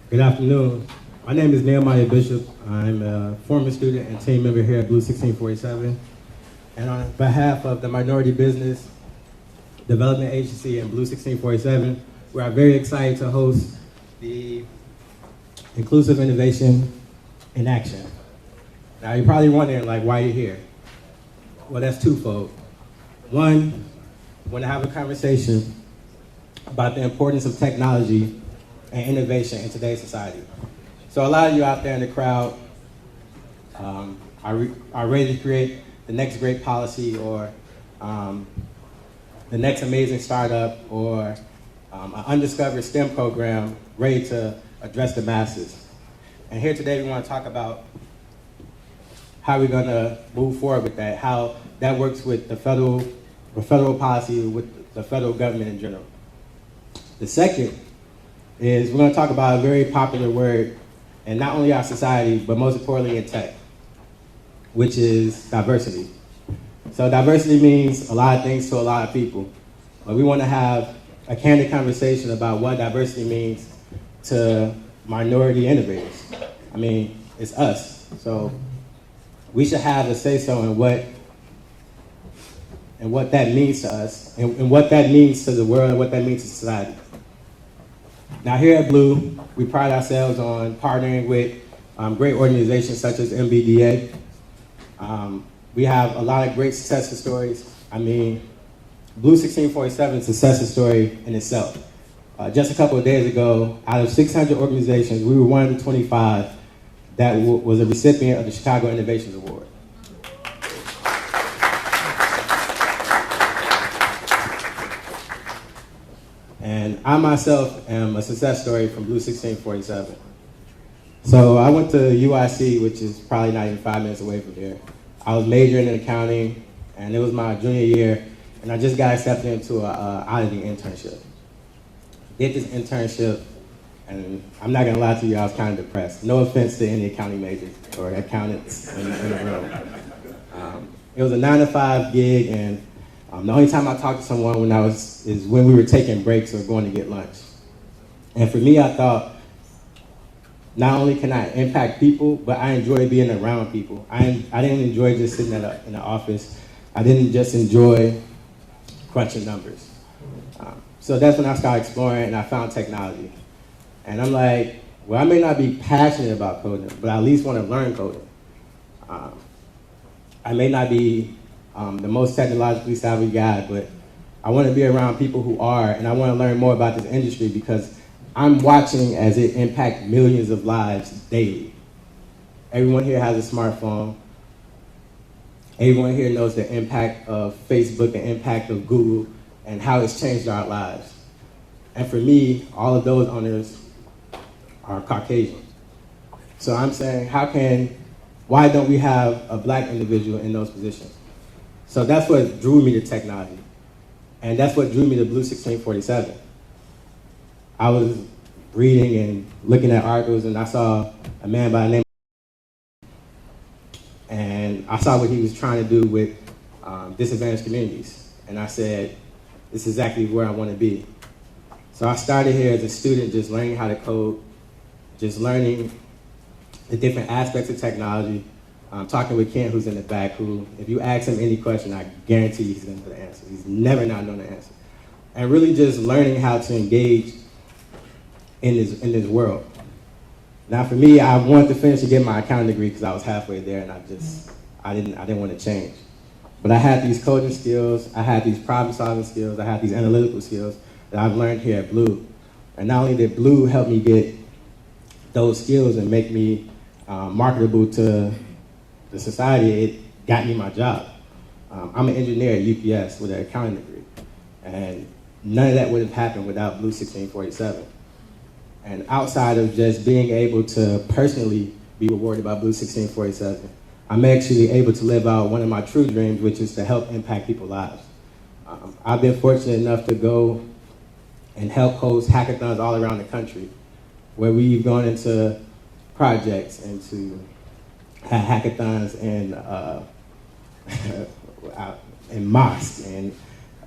Good afternoon. My name is Nehemiah Bishop. I'm a former student and team member here at BLUE1647. And on behalf of the Minority Business Development Agency and BLUE1647, we are very excited to host the Inclusive Innovation in Action. Now you're probably wondering, like, why you're here. Well, that's twofold. One, I want to have a conversation about the importance of technology and innovation in today's society. So a lot of you out there in the crowd are ready to create the next great policy or the next amazing startup or an undiscovered STEM program ready to address the masses. And here today we want to talk about how we're going to move forward with that, how that works with the federal policy, with the federal government in general. The second is we're going to talk about a very popular word in not only our society, but most importantly in tech, which is diversity. So diversity means a lot of things to a lot of people, but we want to have a candid conversation about what diversity means to minority innovators. I mean, it's us. So we should have a say-so in what that means to us, and what that means to the world, and what that means to society. Now here at Blue, we pride ourselves on partnering with great organizations such as MBDA. We have a lot of great success stories. I mean, BLUE1647 success story in itself. Just a couple of days ago, out of 600 organizations, we were one of the 25 that was a recipient of the Chicago Innovations Award. And I myself am a success story from BLUE1647. So I went to UIC, which is probably not even 5 minutes away from here. I was majoring in accounting, and it was my junior year, and I just got accepted into an auditing internship. Did this internship, and I'm not gonna lie to you, I was kind of depressed. No offense to any accounting majors or accountants in the room. It was a 9-to-5 gig, and the only time I talked to someone is when we were taking breaks or going to get lunch. And for me, I thought, not only can I impact people, but I enjoy being around people. I didn't enjoy just sitting in the office. I didn't just enjoy crunching numbers. So that's when I started exploring, and I found technology. And I'm like, well, I may not be passionate about coding, but I at least want to learn coding. I may not be the most technologically savvy guy, but I want to be around people who are, and I want to learn more about this industry because I'm watching as it impacts millions of lives daily. Everyone here has a smartphone. Everyone here knows the impact of Facebook, the impact of Google, and how it's changed our lives. And for me, all of those owners are Caucasian. So I'm saying, why don't we have a black individual in those positions? So that's what drew me to technology. And that's what drew me to BLUE1647. I was reading and looking at articles, and I saw a man by the name, and I saw what he was trying to do with disadvantaged communities. And I said, this is exactly where I want to be. So I started here as a student, just learning how to code, just learning the different aspects of technology. Talking with Kent, who's in the back, who, if you ask him any question, I guarantee he's going to know the answer. He's never not known the answer. And really just learning how to engage in this world. Now for me, I wanted to finish and get my accounting degree because I was halfway there, and I didn't want to change. But I had these coding skills, I had these problem solving skills, I had these analytical skills that I've learned here at Blue. And not only did Blue help me get those skills and make me marketable to the society, it got me my job. I'm an engineer at UPS with an accounting degree, and none of that would have happened without BLUE1647. And outside of just being able to personally be rewarded by BLUE1647, I'm actually able to live out one of my true dreams, which is to help impact people's lives. I've been fortunate enough to go and help host hackathons all around the country, where we've gone into projects and to have hackathons in mosques and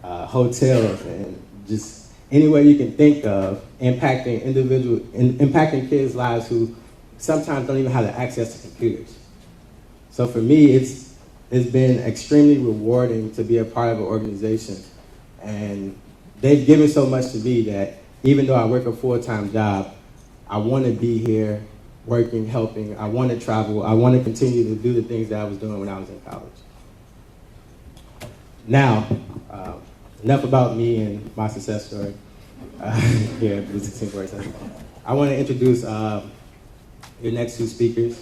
hotels and just any way you can think of, impacting kids' lives who sometimes don't even have the access to computers. So for me, it's been extremely rewarding to be a part of an organization, and they've given so much to me that even though I work a full-time job, I want to be here working, helping. I want to travel. I want to continue to do the things that I was doing when I was in college. Now, enough about me and my success story here at BLUE1647. I want to introduce your next two speakers,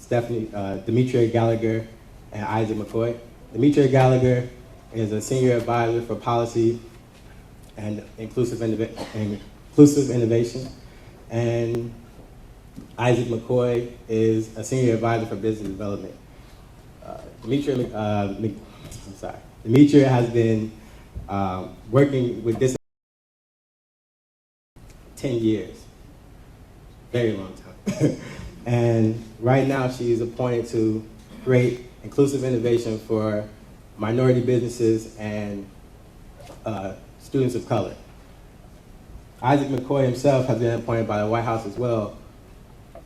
Demetria Gallagher and Isaac McCoy. Demetria Gallagher is a senior advisor for policy and inclusive innovation, and Isaac McCoy is a senior advisor for business development. Demetria has been working with this 10 years, very long time. And right now she's appointed to create inclusive innovation for minority businesses and students of color. Isaac McCoy himself has been appointed by the White House as well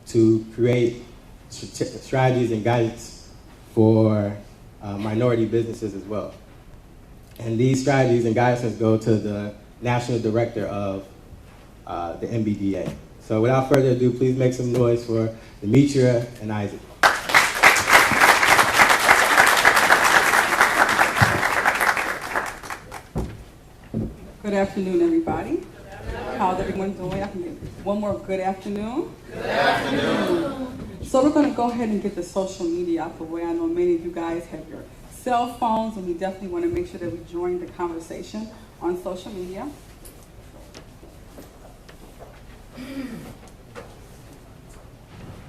to create strategies and guidance for minority businesses as well. And these strategies and guidance go to the National Director of the NBDA. So without further ado, please make some noise for Demetria and Isaac. Good afternoon, everybody. How's everyone doing? I can get one more good afternoon. Good afternoon. So we're going to go ahead and get the social media out the way. I know many of you guys have your cell phones, and we definitely want to make sure that we join the conversation on social media.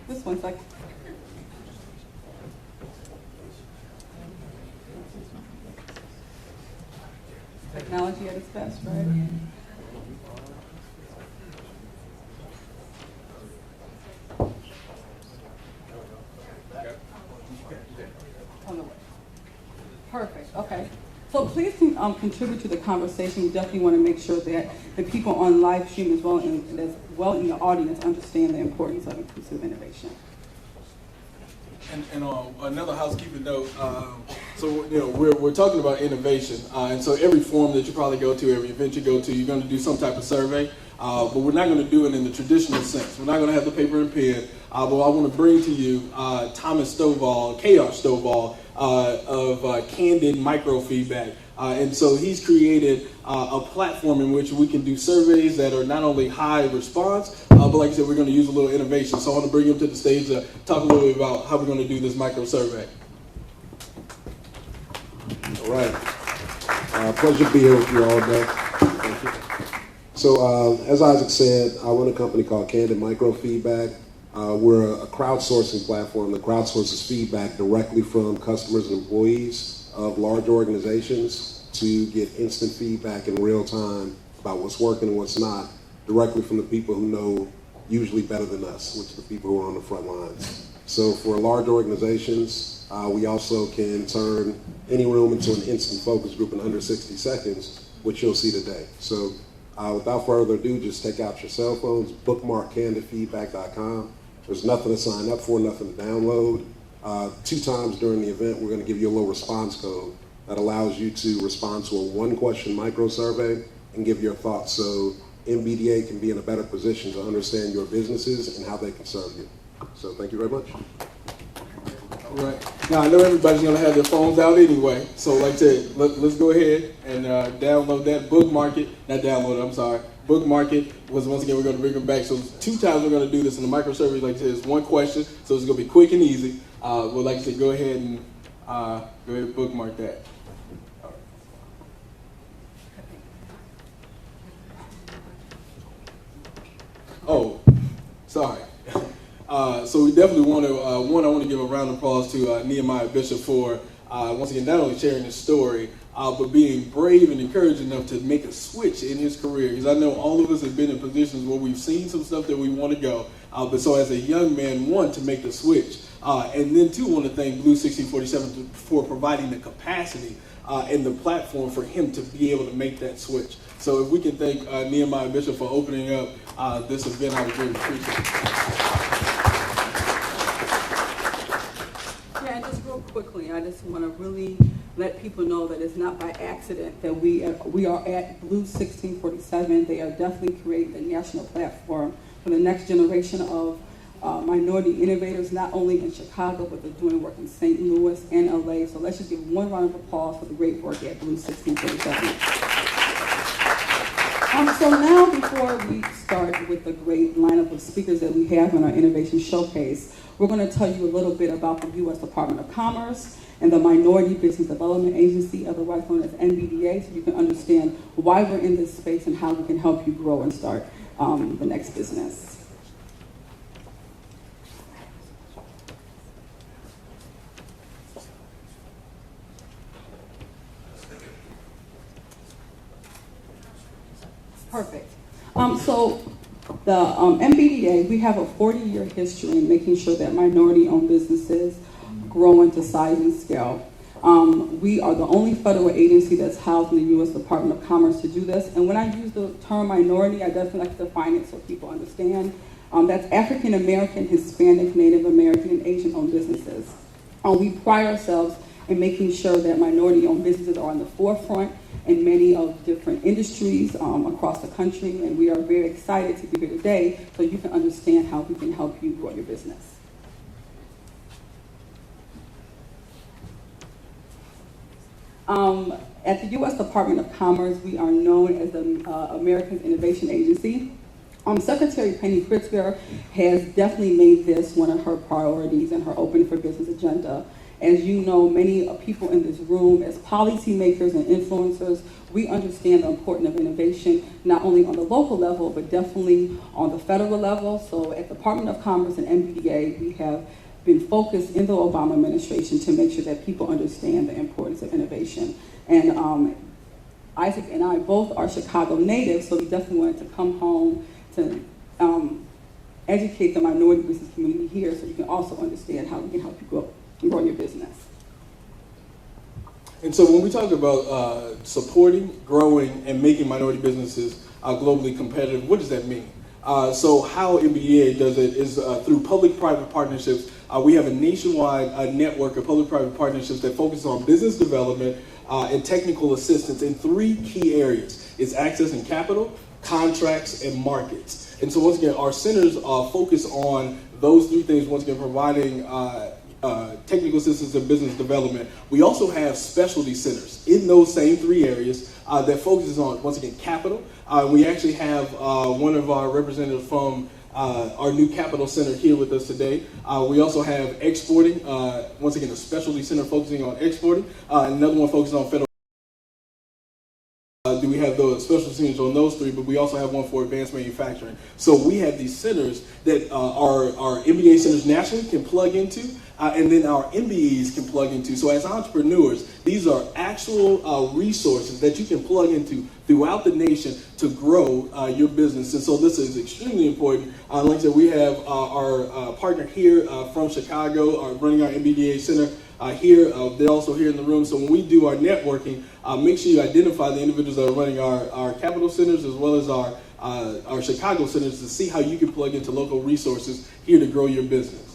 This one's like... Technology at its best, right? On the way. Perfect, okay. So please contribute to the conversation. We definitely want to make sure that the people on live stream as well in the audience understand the importance of inclusive innovation. And another housekeeping note, so we're talking about innovation, and so every forum that you probably go to, every event you go to, you're going to do some type of survey, but we're not going to do it in the traditional sense. We're not going to have the paper and pen, but I want to bring to you Thomas Stovall, K.R. Stovall of Candid Microfeedback. And so he's created a platform in which we can do surveys that are not only high response, but like I said, we're going to use a little innovation. So I want to bring him to the stage to talk a little bit about how we're going to do this micro survey. All right. Pleasure to be here with you all day. Thank you. So as Isaac said, I run a company called Candid Microfeedback. We're a crowdsourcing platform that crowdsources feedback directly from customers and employees of large organizations to get instant feedback in real time about what's working and what's not, directly from the people who know usually better than us, which are the people who are on the front lines. So for large organizations, we also can turn any room into an instant focus group in under 60 seconds, which you'll see today. So without further ado, just take out your cell phones, bookmark candidfeedback.com. There's nothing to sign up for, nothing to download. 2 times during the event, we're going to give you a little response code that allows you to respond to a 1-question micro survey and give your thoughts so NBDA can be in a better position to understand your businesses and how they can serve you. So thank you very much. All right. Now, I know everybody's going to have their phones out anyway, so like I said, let's go ahead and download that, bookmark it, not download it, I'm sorry. Bookmark it, because once again, we're going to bring them back. So 2 times we're going to do this in the micro survey. Like I said, it's 1 question, so it's going to be quick and easy. We'd like to say, go ahead and bookmark that. Oh, sorry. So we definitely want to, I want to give a round of applause to Nehemiah Bishop for, once again, not only sharing his story, but being brave and encouraged enough to make a switch in his career. Because I know all of us have been in positions where we've seen some stuff that we want to go, but so as a young man, to make the switch. And then too, want to thank BLUE1647 for providing the capacity and the platform for him to be able to make that switch. So if we can thank Nehemiah Bishop for opening up this event, I would really appreciate it. Yeah, and just real quickly, I just want to really let people know that it's not by accident that we are at BLUE1647. They are definitely creating a national platform for the next generation of minority innovators, not only in Chicago, but they're doing work in St. Louis and LA. So let's just give one round of applause for the great work at BLUE1647. So now, before we start with the great lineup of speakers that we have in our Innovation Showcase, we're going to tell you a little bit about the U.S. Department of Commerce and the Minority Business Development Agency, otherwise known as NBDA, so you can understand why we're in this space and how we can help you grow and start the next business. Perfect. So the MBDA, we have a 40-year history in making sure that minority-owned businesses grow into size and scale. We are the only federal agency that's housed in the U.S. Department of Commerce to do this. And when I use the term minority, I definitely like to define it so people understand. That's African American, Hispanic, Native American, and Asian-owned businesses. We pride ourselves in making sure that minority-owned businesses are on the forefront in many of different industries across the country, and we are very excited to be here today so you can understand how we can help you grow your business. At the U.S. Department of Commerce, we are known as the America's Innovation Agency. Secretary Penny Pritzker has definitely made this one of her priorities in her Open for Business agenda. As you know, many people in this room, as policymakers and influencers, we understand the importance of innovation, not only on the local level, but definitely on the federal level. So at the Department of Commerce and NBDA, we have been focused in the Obama administration to make sure that people understand the importance of innovation. And Isaac and I both are Chicago natives, so we definitely wanted to come home to educate the minority business community here so you can also understand how we can help you grow your business. And so when we talk about supporting, growing, and making minority businesses globally competitive, what does that mean? So how MBDA does it is through public-private partnerships. We have a nationwide network of public-private partnerships that focus on business development and technical assistance in 3 key areas. It's accessing capital, contracts, and markets. And so once again, our centers focus on those 3 things, once again, providing technical assistance and business development. We also have specialty centers in those same 3 areas that focuses on, once again, capital. We actually have one of our representatives from our new capital center here with us today. We also have exporting, once again, a specialty center focusing on exporting, another one focusing on federal. Do we have those special centers on those 3, but we also have one for advanced manufacturing. So we have these centers that our MBA centers nationally can plug into, and then our MBEs can plug into. So as entrepreneurs, these are actual resources that you can plug into throughout the nation to grow your business. And so this is extremely important. Like I said, we have our partner here from Chicago running our MBDA center. Here, they're also here in the room. So when we do our networking, make sure you identify the individuals that are running our capital centers as well as our Chicago centers to see how you can plug into local resources here to grow your business.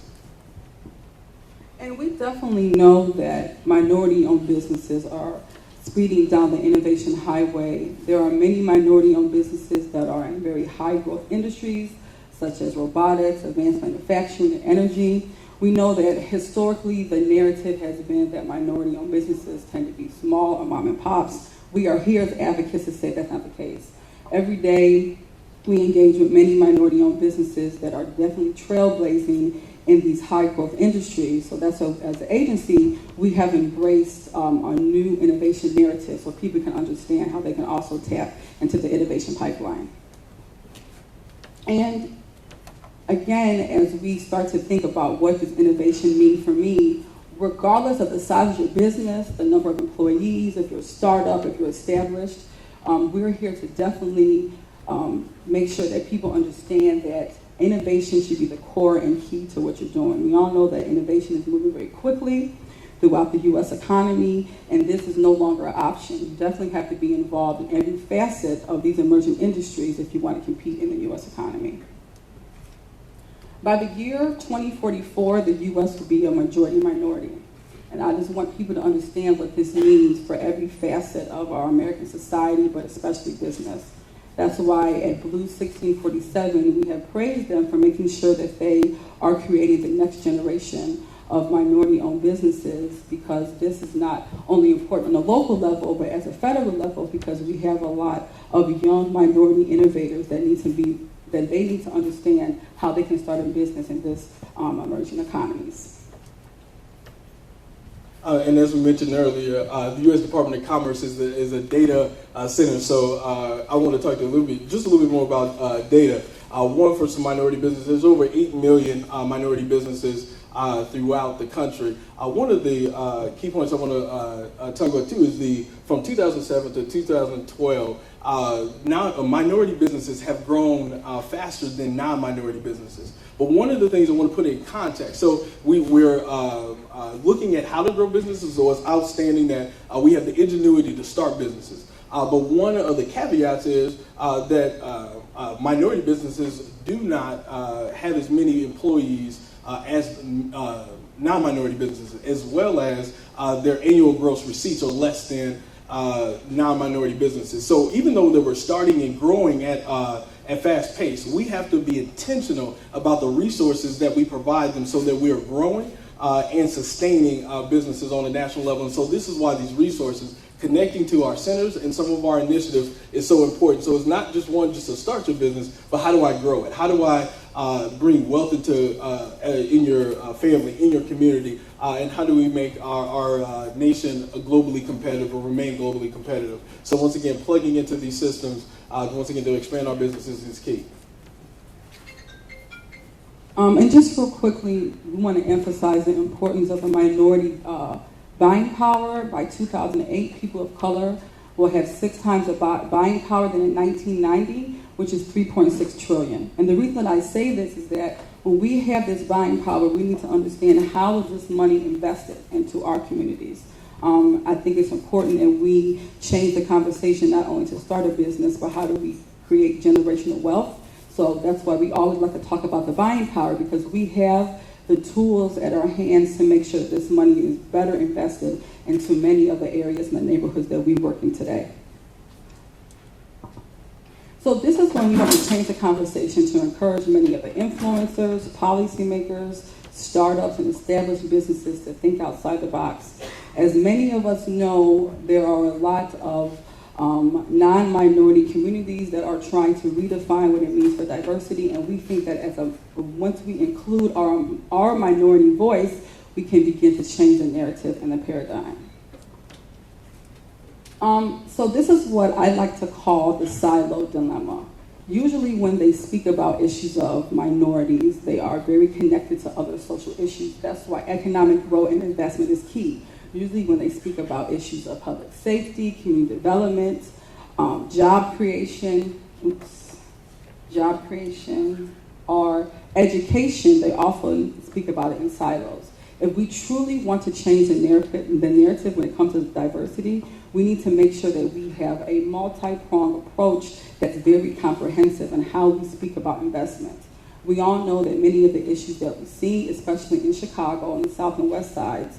And we definitely know that minority-owned businesses are speeding down the innovation highway. There are many minority-owned businesses that are in very high-growth industries, such as robotics, advanced manufacturing, and energy. We know that historically the narrative has been that minority-owned businesses tend to be small or mom and pops. We are here as advocates to say that's not the case. Every day we engage with many minority-owned businesses that are definitely trailblazing in these high-growth industries. So that's as an agency, we have embraced our new innovation narrative so people can understand how they can also tap into the innovation pipeline. And again, as we start to think about what does innovation mean for me, regardless of the size of your business, the number of employees, if you're a startup, if you're established, we're here to definitely make sure that people understand that innovation should be the core and key to what you're doing. We all know that innovation is moving very quickly throughout the U.S. economy, and this is no longer an option. You definitely have to be involved in every facet of these emerging industries if you want to compete in the U.S. economy. By the year 2044, the U.S. will be a majority minority. And I just want people to understand what this means for every facet of our American society, but especially business. That's why at BLUE1647, we have praised them for making sure that they are creating the next generation of minority-owned businesses, because this is not only important on a local level, but as a federal level, because we have a lot of young minority innovators that they need to understand how they can start a business in this emerging economies. And as we mentioned earlier, the U.S. Department of Commerce is a data center. So I want to talk to you just a little bit more about data. One, for some minority businesses, there's over 8 million minority businesses throughout the country. One of the key points I want to talk about too is from 2007 to 2012, now minority businesses have grown faster than non-minority businesses. But one of the things I want to put in context, so we're looking at how to grow businesses, so it's outstanding that we have the ingenuity to start businesses. But one of the caveats is that minority businesses do not have as many employees as non-minority businesses, as well as their annual gross receipts are less than non-minority businesses. So even though they were starting and growing at fast pace, we have to be intentional about the resources that we provide them so that we are growing and sustaining businesses on a national level. And so this is why these resources connecting to our centers and some of our initiatives is so important. So it's not just to start your business, but how do I grow it? How do I bring wealth into in your family, in your community, and how do we make our nation globally competitive or remain globally competitive? So once again, plugging into these systems, once again, to expand our businesses is key. And just real quickly, we want to emphasize the importance of the minority buying power. By 2008, people of color will have 6 times the buying power than in 1990, which is $3.6 trillion. And the reason that I say this is that when we have this buying power, we need to understand how is this money invested into our communities. I think it's important that we change the conversation not only to start a business, but how do we create generational wealth. So that's why we always like to talk about the buying power, because we have the tools at our hands to make sure that this money is better invested into many of the areas and the neighborhoods that we work in today. So this is when we want to change the conversation to encourage many of the influencers, policymakers, startups, and established businesses to think outside the box. As many of us know, there are a lot of non-minority communities that are trying to redefine what it means for diversity, and we think that once we include our minority voice, we can begin to change the narrative and the paradigm. So this is what I like to call the silo dilemma. Usually when they speak about issues of minorities, they are very connected to other social issues. That's why economic growth and investment is key. Usually when they speak about issues of public safety, community development, job creation, or education, they often speak about it in silos. If we truly want to change the narrative when it comes to diversity, we need to make sure that we have a multi-pronged approach that's very comprehensive in how we speak about investment. We all know that many of the issues that we see, especially in Chicago and the South and West Sides,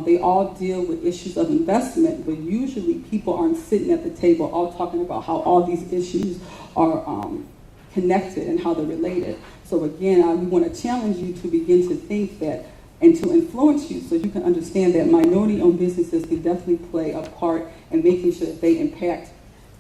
they all deal with issues of investment, but usually people aren't sitting at the table all talking about how all these issues are connected and how they're related. So again, we want to challenge you to begin to think that and to influence you so you can understand that minority-owned businesses can definitely play a part in making sure that they impact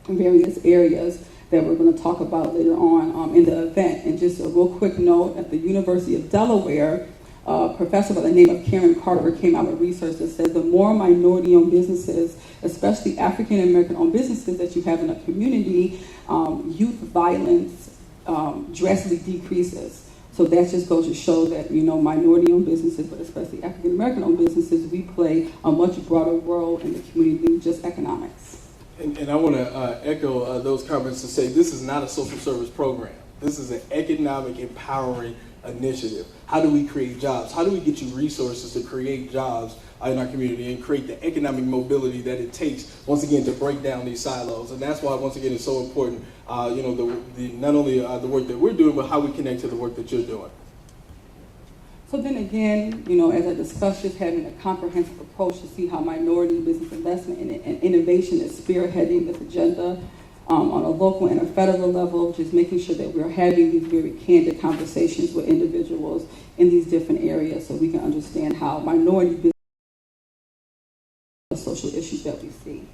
various areas that we're going to talk about later on in the event. And just a real quick note, at the University of Delaware, a professor by the name of Karen Carter came out with research that says the more minority-owned businesses, especially African-American-owned businesses that you have in a community, youth violence drastically decreases. So that just goes to show that, minority-owned businesses, but especially African-American-owned businesses, we play a much broader role in the community than just economics. And I want to echo those comments to say this is not a social service program. This is an economic empowering initiative. How do we create jobs? How do we get you resources to create jobs in our community and create the economic mobility that it takes, once again, to break down these silos? And that's why, once again, it's so important, not only the work that we're doing, but how we connect to the work that you're doing. So then again, as I discussed, just having a comprehensive approach to see how minority business investment and innovation is spearheading this agenda on a local and a federal level, just making sure that we're having these very candid conversations with individuals in these different areas so we can understand how minority business social issues that we see.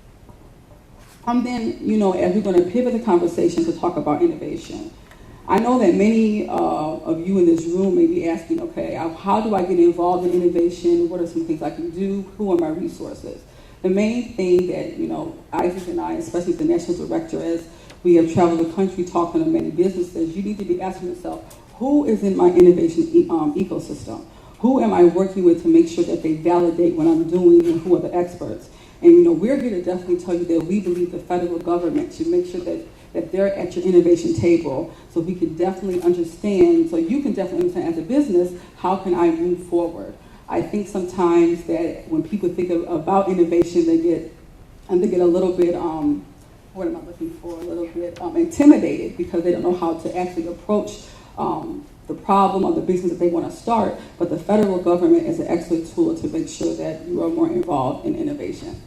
Then, as we're going to pivot the conversation to talk about innovation, I know that many of you in this room may be asking, okay, how do I get involved in innovation? What are some things I can do? Who are my resources? The main thing that, Isaac and I, especially the national director, as we have traveled the country talking to many businesses, you need to be asking yourself, who is in my innovation ecosystem? Who am I working with to make sure that they validate what I'm doing, and who are the experts? And we're here to definitely tell you that we believe the federal government should make sure that they're at your innovation table, so we can definitely understand, so you can definitely understand as a business, how can I move forward? I think sometimes that when people think about innovation, they get a little bit, what am I looking for? A little bit intimidated because they don't know how to actually approach the problem or the business that they want to start. But the federal government is an excellent tool to make sure that you are more involved in innovation.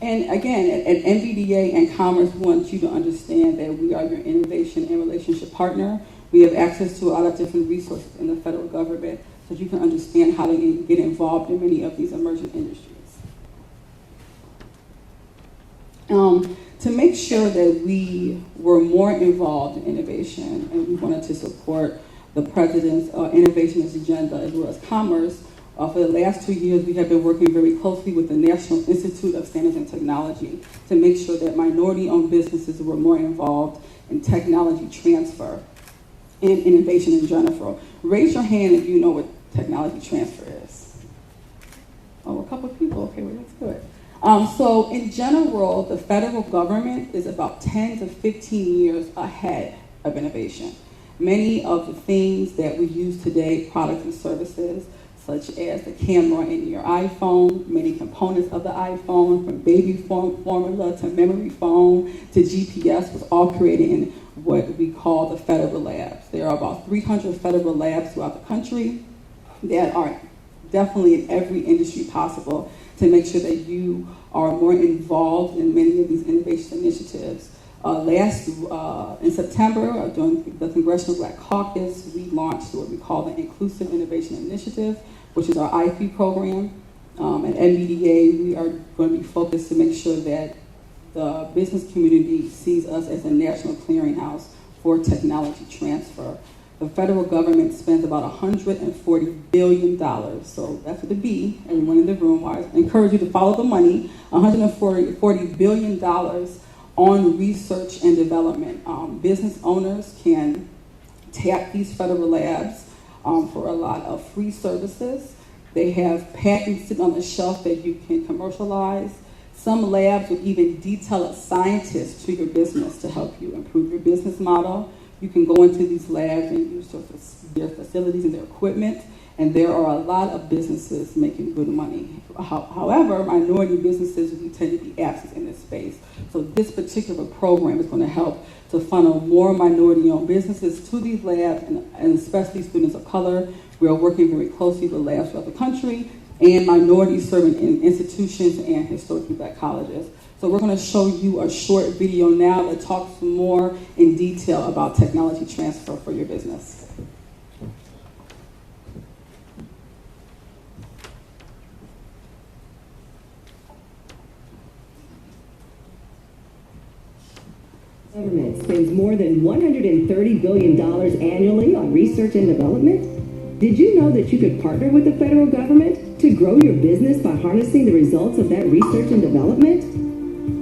And again, at NVDA and Commerce, we want you to understand that we are your innovation and relationship partner. We have access to a lot of different resources in the federal government so you can understand how to get involved in many of these emerging industries. To make sure that we were more involved in innovation and we wanted to support the President's innovation agenda as well as commerce, for the last 2 years, we have been working very closely with the National Institute of Standards and Technology to make sure that minority-owned businesses were more involved in technology transfer and innovation in general. Raise your hand if you know what technology transfer is. Oh, a couple of people. Okay, well, that's good. So in general, the federal government is about 10 to 15 years ahead of innovation. Many of the things that we use today, products and services, such as the camera in your iPhone, many components of the iPhone, from baby formula to memory foam to GPS, was all created in what we call the federal labs. There are about 300 federal labs throughout the country that are definitely in every industry possible to make sure that you are more involved in many of these innovation initiatives. In September, during the Congressional Black Caucus, we launched what we call the Inclusive Innovation Initiative, which is our IP program. At NVDA, we are going to be focused to make sure that the business community sees us as a national clearinghouse for technology transfer. The federal government spends about $140 billion, so that's with a B, everyone in the room. I encourage you to follow the money, $140 billion on research and development. Business owners can tap these federal labs for a lot of free services. They have patents sitting on the shelf that you can commercialize. Some labs will even detail a scientist to your business to help you improve your business model. You can go into these labs and use their facilities and their equipment, and there are a lot of businesses making good money. However, minority businesses, we tend to be absent in this space. So this particular program is going to help to funnel more minority-owned businesses to these labs, and especially students of color. We are working very closely with labs throughout the country and minorities serving in institutions and historically black colleges. So we're going to show you a short video now that talks more in detail about technology transfer for your business. Government spends more than $130 billion annually on research and development. Did you know that you could partner with the federal government to grow your business by harnessing the results of that research and development?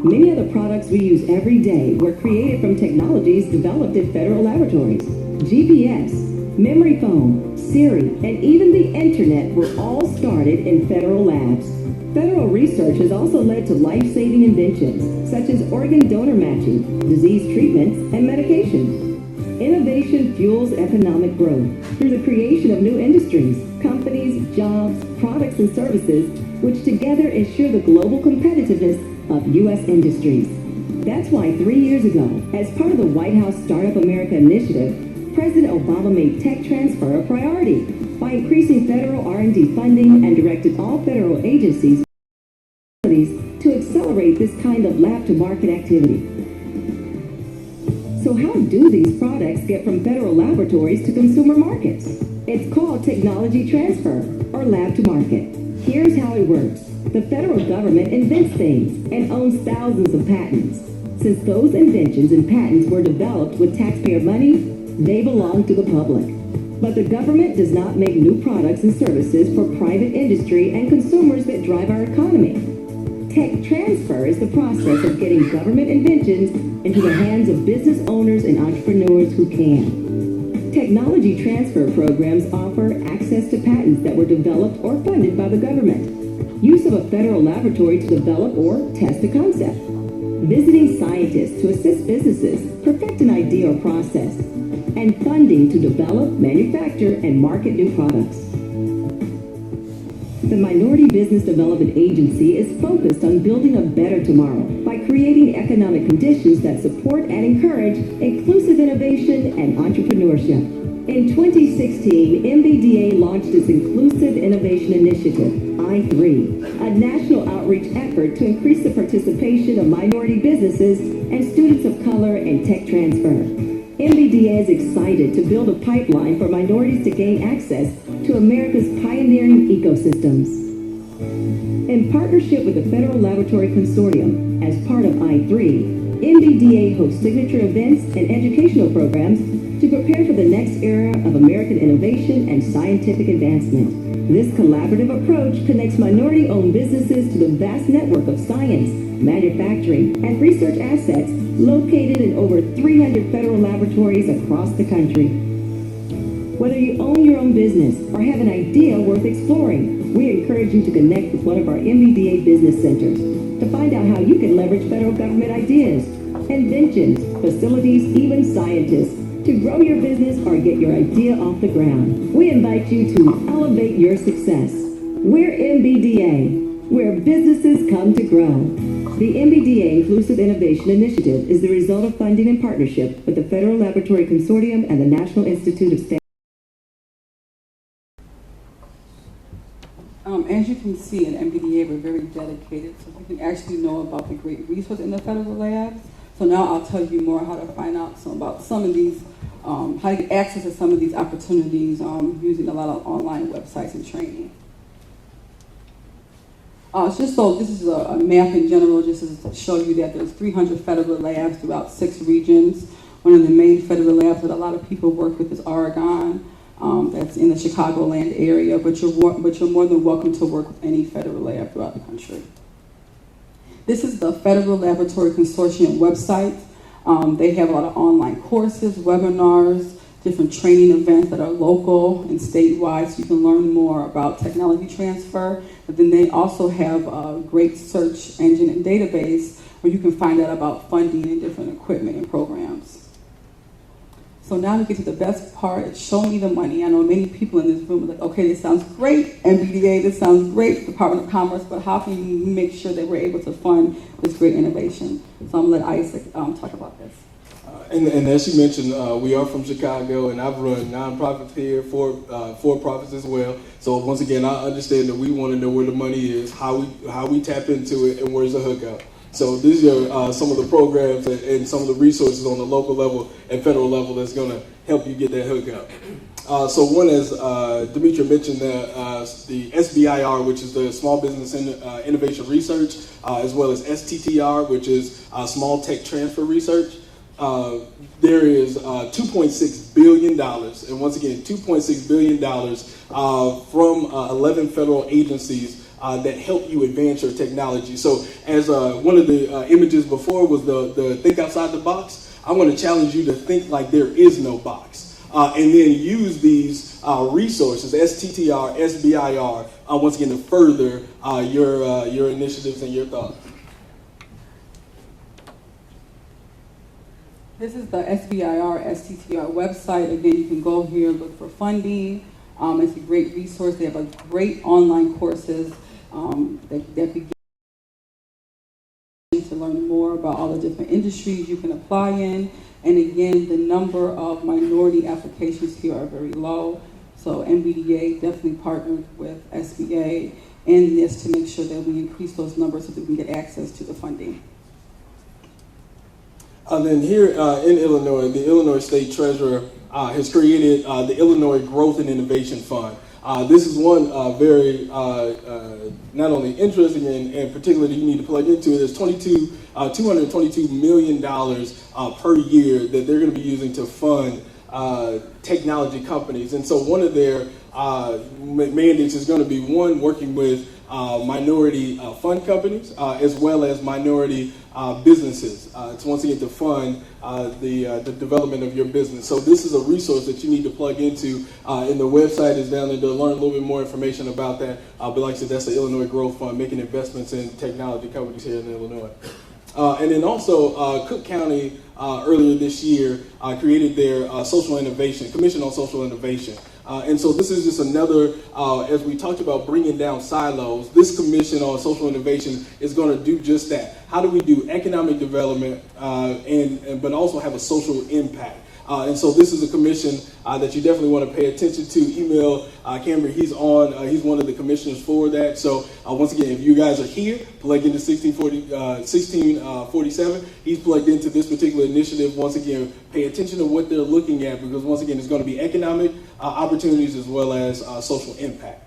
Many of the products we use every day were created from technologies developed in federal laboratories. GPS, Memory foam, Siri, and even the internet were all started in federal labs. Federal research has also led to life-saving inventions, such as organ donor matching, disease treatments, and medications. Innovation fuels economic growth through the creation of new industries, companies, jobs, products, and services, which together ensure the global competitiveness of U.S. industries. That's why 3 years ago, as part of the White House Startup America initiative, President Obama made tech transfer a priority by increasing federal R&D funding and directed all federal agencies to accelerate this kind of lab-to-market activity. So how do these products get from federal laboratories to consumer markets? It's called technology transfer, or lab-to-market. Here's how it works. The federal government invents things and owns thousands of patents. Since those inventions and patents were developed with taxpayer money, they belong to the public. But the government does not make new products and services for private industry and consumers that drive our economy. Tech transfer is the process of getting government inventions into the hands of business owners and entrepreneurs who can. Technology transfer programs offer access to patents that were developed or funded by the government, use of a federal laboratory to develop or test a concept, visiting scientists to assist businesses perfect an idea or process, and funding to develop, manufacture, and market new products. The Minority Business Development Agency is focused on building a better tomorrow by creating economic conditions that support and encourage inclusive innovation and entrepreneurship. In 2016, MBDA launched its Inclusive Innovation Initiative, I3, a national outreach effort to increase the participation of minority businesses and students of color in tech transfer. MBDA is excited to build a pipeline for minorities to gain access to America's pioneering ecosystems. In partnership with the Federal Laboratory Consortium, as part of I3, MBDA hosts signature events and educational programs to prepare for the next era of American innovation and scientific advancement. This collaborative approach connects minority-owned businesses to the vast network of science, manufacturing, and research assets located in over 300 federal laboratories across the country. Whether you own your own business or have an idea worth exploring, we encourage you to connect with one of our MBDA business centers to find out how you can leverage federal government ideas, inventions, facilities, even scientists to grow your business or get your idea off the ground. We invite you to elevate your success. We're MBDA, where businesses come to grow. The MBDA Inclusive Innovation Initiative is the result of funding and partnership with the Federal Laboratory Consortium and the National Institute of Standards. As you can see, in MBDA, we're very dedicated, so you can actually know about the great resource in the federal labs. So now I'll tell you more how to find out about some of these, how to get access to some of these opportunities using a lot of online websites and training. Just so this is a map in general, just to show you that there's 300 federal labs throughout 6 regions. One of the main federal labs that a lot of people work with is Oregon. That's in the Chicagoland area, but you're more than welcome to work with any federal lab throughout the country. This is the Federal Laboratory Consortium website. They have a lot of online courses, webinars, different training events that are local and statewide, so you can learn more about technology transfer. But then they also have a great search engine and database where you can find out about funding and different equipment and programs. So now we get to the best part. It's show me the money. I know many people in this room are like, okay, this sounds great, MBDA, this sounds great, Department of Commerce, but how can you make sure that we're able to fund this great innovation? So I'm going to let Isaac talk about this. And as you mentioned, we are from Chicago, and I've run nonprofits here, for-profits as well. So once again, I understand that we want to know where the money is, how we tap into it, and where's the hookup. So these are some of the programs and some of the resources on the local level and federal level that's going to help you get that hookup. So one, as Demetria mentioned, the SBIR, which is the Small Business Innovation Research, as well as STTR, which is Small Tech Transfer Research. There is $2.6 billion, and once again, $2.6 billion from 11 federal agencies that help you advance your technology. So as one of the images before was the think outside the box, I want to challenge you to think like there is no box. and then use these resources, STTR, SBIR, once again to further your initiatives and your thoughts. This is the SBIR, STTR website. Again, you can go here, look for funding. It's a great resource. They have a great online courses that begin to learn more about all the different industries you can apply in. And again, the number of minority applications here are very low. So MBDA definitely partnered with SBA in this to make sure that we increase those numbers so that we can get access to the funding. Then here in Illinois, the Illinois State Treasurer has created the Illinois Growth and Innovation Fund. This is one very not only interesting and particularly you need to plug into. There's $222 million per year that they're going to be using to fund technology companies. And so one of their mandates is going to be, one, working with minority fund companies as well as minority businesses. It's once again to fund the development of your business. So this is a resource that you need to plug into, and the website is down there to learn a little bit more information about that. But like I said, that's the Illinois Growth Fund, making investments in technology companies here in Illinois. And then also, Cook County earlier this year created their Commission on Social Innovation. And so this is just another, as we talked about bringing down silos, this Commission on Social Innovation is going to do just that. How do we do economic development but also have a social impact? And so this is a commission that you definitely want to pay attention to. Email Cameron, he's one of the commissioners for that. So once again, if you guys are here, plugged into 1647, he's plugged into this particular initiative. Once again, pay attention to what they're looking at, because once again, it's going to be economic opportunities as well as social impact.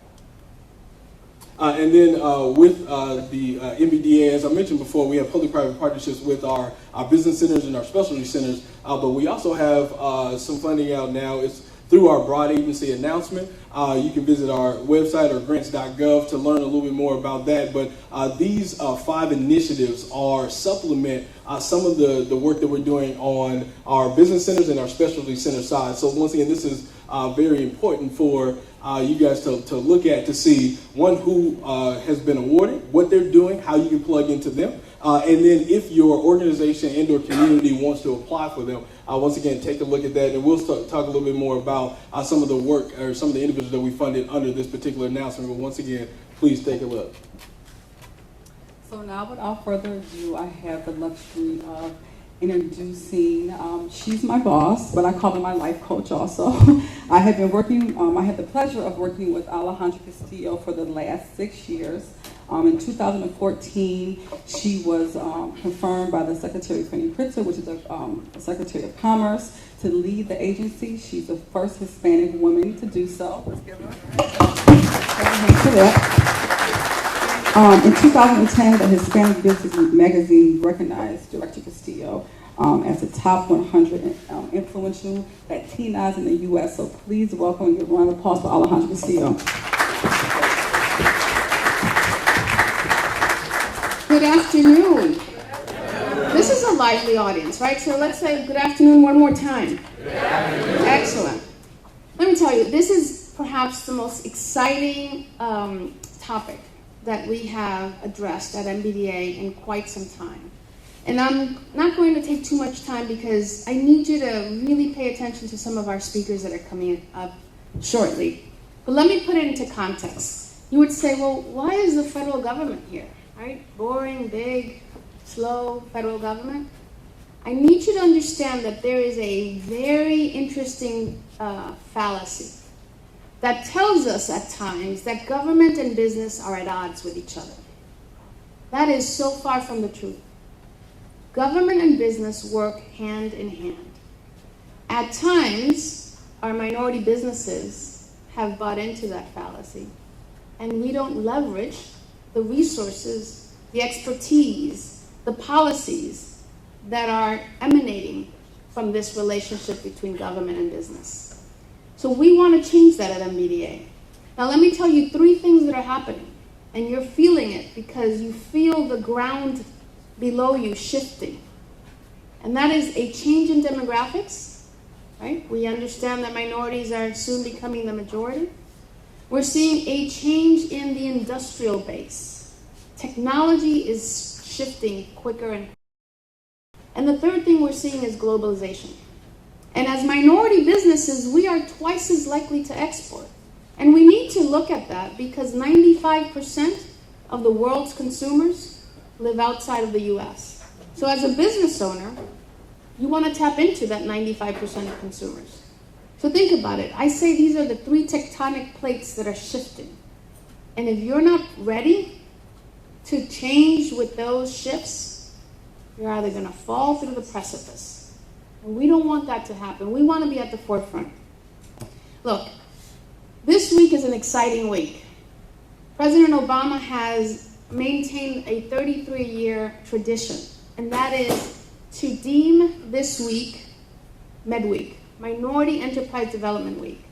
And then with the MBDA, as I mentioned before, we have public-private partnerships with our business centers and our specialty centers, but we also have some funding out now. It's through our broad agency announcement. You can visit our website or grants.gov to learn a little bit more about that. But these 5 initiatives are supplement some of the work that we're doing on our business centers and our specialty center side. So once again, this is very important for you guys to look at, to see, one, who has been awarded, what they're doing, how you can plug into them, and then if your organization and or community wants to apply for them, once again, take a look at that, and we'll talk a little bit more about some of the work or some of the individuals that we funded under this particular announcement. But once again, please take a look. So now, without further ado, I have the luxury of introducing, she's my boss, but I call her my life coach also. I have been working, I had the pleasure of working with Alejandra Castillo for the last 6 years. In 2014, she was confirmed by the Secretary Fanny Pritzker, which is the Secretary of Commerce, to lead the agency. She's the first Hispanic woman to do so. Let's give her a hand for that. In 2010, the Hispanic Business Magazine recognized Director Castillo as the top 100 influential Latinas in the U.S. So please welcome and give a round of applause for Alejandra Castillo. Good afternoon. This is a lively audience, right? So let's say good afternoon one more time. Good afternoon. Excellent. Let me tell you, this is perhaps the most exciting topic that we have addressed at MBDA in quite some time. And I'm not going to take too much time because I need you to really pay attention to some of our speakers that are coming up shortly. But let me put it into context. You would say, well, why is the federal government here? Right? Boring, big, slow federal government. I need you to understand that there is a very interesting fallacy that tells us at times that government and business are at odds with each other. That is so far from the truth. Government and business work hand in hand. At times, our minority businesses have bought into that fallacy, and we don't leverage the resources, the expertise, the policies that are emanating from this relationship between government and business. So we want to change that at MBDA. Now let me tell you 3 things that are happening, and you're feeling it because you feel the ground below you shifting. And that is a change in demographics, right? We understand that minorities are soon becoming the majority. We're seeing a change in the industrial base. Technology is shifting quicker and the third thing we're seeing is globalization. And as minority businesses, we are twice as likely to export. And we need to look at that because 95% of the world's consumers live outside of the US. So as a business owner, you want to tap into that 95% of consumers. So think about it. I say these are the three tectonic plates that are shifting. And if you're not ready to change with those shifts, you're either going to fall through the precipice. And we don't want that to happen. We want to be at the forefront. Look, this week is an exciting week. President Obama has maintained a 33-year tradition, and that is to deem this week MedWeek, Minority Enterprise Development Week.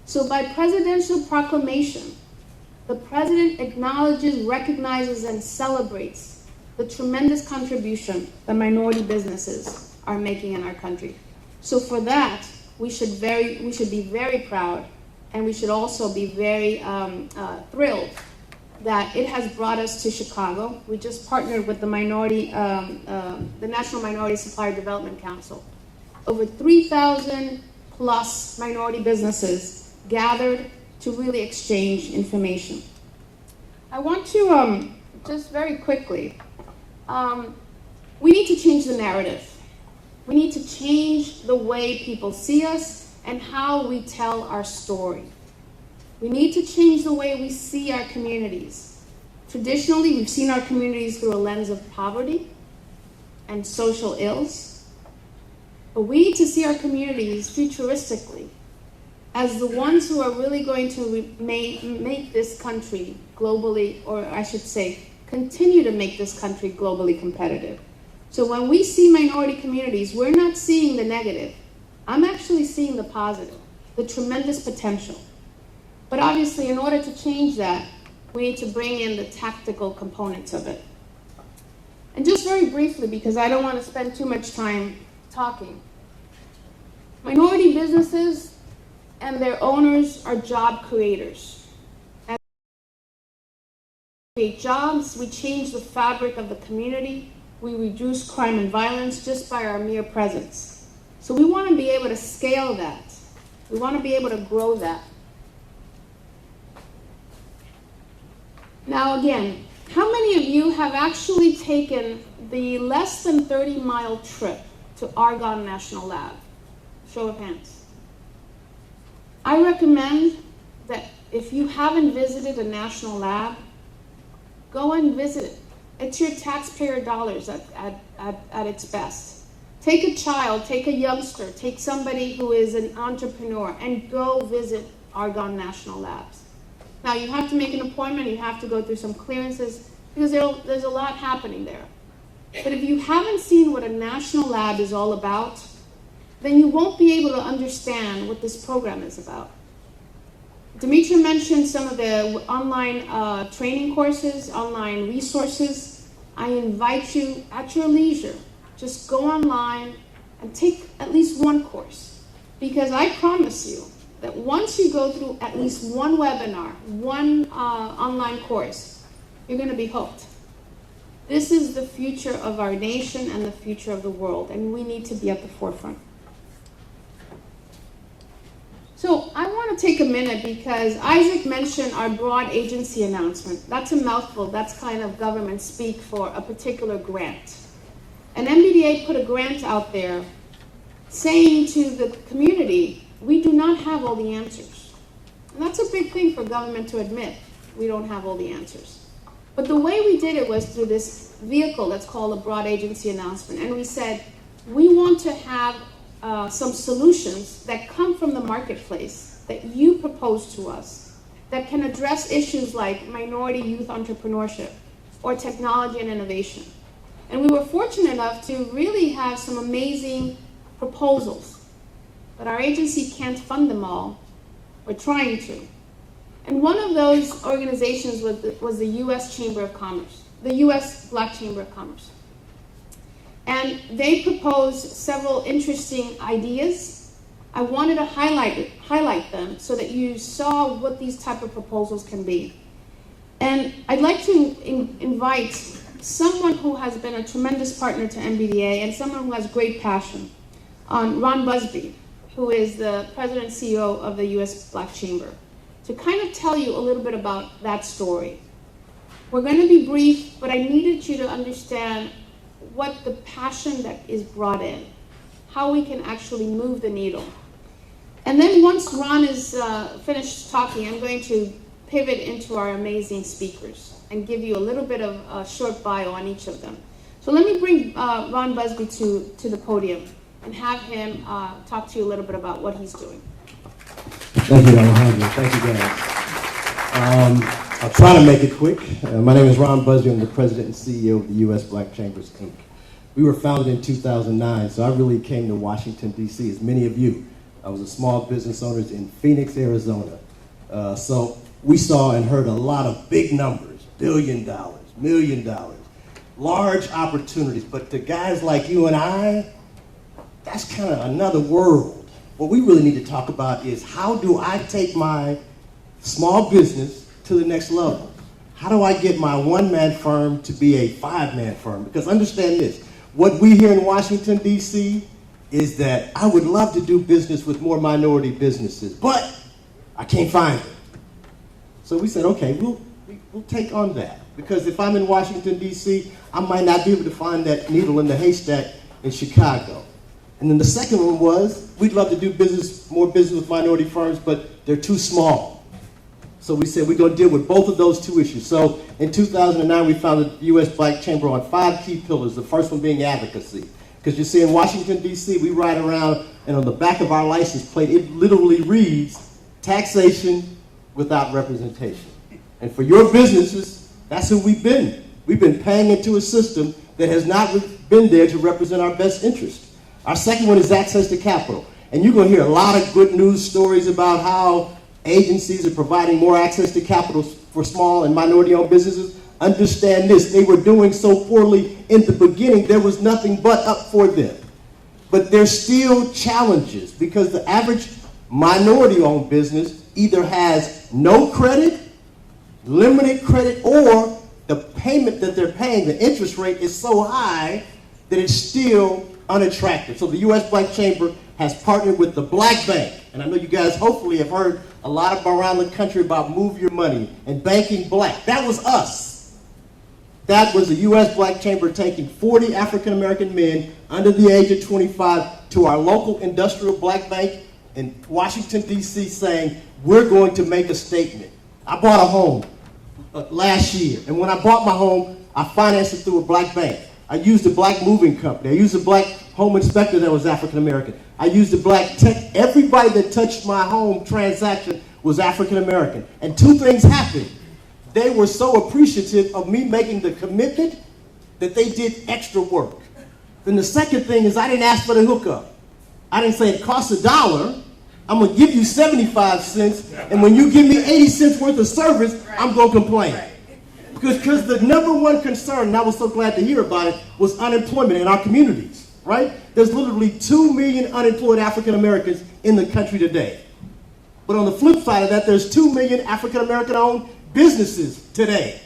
So by presidential proclamation, the president acknowledges, recognizes, and celebrates the tremendous contribution that minority businesses are making in our country. So for that, we should be very proud, and we should also be very thrilled that it has brought us to Chicago. We just partnered with the National Minority Supplier Development Council. Over 3,000 plus minority businesses gathered to really exchange information. I want to just very quickly, we need to change the narrative. We need to change the way people see us and how we tell our story. We need to change the way we see our communities. Traditionally, we've seen our communities through a lens of poverty and social ills. But we need to see our communities futuristically as the ones who are really going to make this country globally, or I should say, continue to make this country globally competitive. So when we see minority communities, we're not seeing the negative. I'm actually seeing the positive, the tremendous potential. But obviously, in order to change that, we need to bring in the tactical components of it. And just very briefly, because I don't want to spend too much time talking, minority businesses and their owners are job creators. As we create jobs, we change the fabric of the community, we reduce crime and violence just by our mere presence. So we want to be able to scale that. We want to be able to grow that. Now again, how many of you have actually taken the less than 30-mile trip to Argonne National Lab? Show of hands. I recommend that if you haven't visited a national lab, go and visit it. It's your taxpayer dollars at its best. Take a child, take a youngster, take somebody who is an entrepreneur, and go visit Argonne National Labs. Now, you have to make an appointment, you have to go through some clearances, because there's a lot happening there. But if you haven't seen what a national lab is all about, then you won't be able to understand what this program is about. Demetra mentioned some of the online training courses, online resources. I invite you at your leisure, just go online and take at least one course. Because I promise you that once you go through at least one webinar, one online course, you're going to be hooked. This is the future of our nation and the future of the world, and we need to be at the forefront. So I want to take a minute because Isaac mentioned our broad agency announcement. That's a mouthful. That's kind of government speak for a particular grant. And MBDA put a grant out there saying to the community, we do not have all the answers. And that's a big thing for government to admit. We don't have all the answers. But the way we did it was through this vehicle that's called a broad agency announcement. And we said, we want to have some solutions that come from the marketplace that you propose to us that can address issues like minority youth entrepreneurship or technology and innovation. And we were fortunate enough to really have some amazing proposals, but our agency can't fund them all. We're trying to. And one of those organizations was the U.S. Chamber of Commerce, the U.S. Black Chamber of Commerce. And they proposed several interesting ideas I wanted to highlight them so that you saw what these type of proposals can be. And I'd like to invite someone who has been a tremendous partner to MBDA and someone who has great passion, on Ron Busby, who is the president and CEO of the U.S. Black Chamber, to kind of tell you a little bit about that story. We're going to be brief, but I needed you to understand what the passion that is brought in, how we can actually move the needle. And then once Ron is finished talking, I'm going to pivot into our amazing speakers and give you a little bit of a short bio on each of them. So let me bring Ron Busby to the podium and have him talk to you a little bit about what he's doing. Thank you, Alejandro. Thank you, guys. I'll try to make it quick. My name is Ron Busby. I'm the president and CEO of the U.S. Black Chambers, Inc. We were founded in 2009, so I really came to Washington, D.C., as many of you. I was a small business owner in Phoenix, Arizona. So we saw and heard a lot of big numbers, $1 billion, $1 million, large opportunities. But to guys like you and I, that's kind of another world. What we really need to talk about is, how do I take my small business to the next level? How do I get my one-man firm to be a five-man firm? Because understand this, what we here in Washington, D.C., is that I would love to do business with more minority businesses, but I can't find it. So we said, okay, we'll take on that. Because if I'm in Washington, D.C., I might not be able to find that needle in the haystack in Chicago. And then the second one was, we'd love to do more business with minority firms, but they're too small. So we said we're going to deal with both of those two issues. So in 2009, we founded the U.S. Black Chamber on 5 key pillars, the first one being advocacy. Because you see, in Washington, D.C., we ride around, and on the back of our license plate, it literally reads, taxation without representation. And for your businesses, that's who we've been. We've been paying into a system that has not been there to represent our best interest. Our second one is access to capital. And you're going to hear a lot of good news stories about how agencies are providing more access to capital for small and minority-owned businesses. Understand this, they were doing so poorly in the beginning, there was nothing but up for them. But there's still challenges, because the average minority-owned business either has no credit, limited credit, or the payment that they're paying, the interest rate is so high that it's still unattractive. So the U.S. Black Chamber has partnered with the Black Bank, and I know you guys hopefully have heard a lot around the country about Move Your Money and Banking Black. That was us. That was the U.S. Black Chamber taking 40 African-American men under the age of 25 to our local industrial black bank in Washington, D.C., saying, we're going to make a statement. I bought a home last year, and when I bought my home, I financed it through a black bank. I used a black moving company. I used a black home inspector that was African-American. I used a black tech. Everybody that touched my home transaction was African-American. And 2 things happened. They were so appreciative of me making the commitment that they did extra work. Then the second thing is, I didn't ask for the hookup. I didn't say it costs $1. I'm going to give you 75 cents, and when you give me 80 cents worth of service, I'm going to complain. Because the number one concern, and I was so glad to hear about it, was unemployment in our communities, right? There's literally 2 million unemployed African Americans in the country today. But on the flip side of that, there's 2 million African American owned businesses today.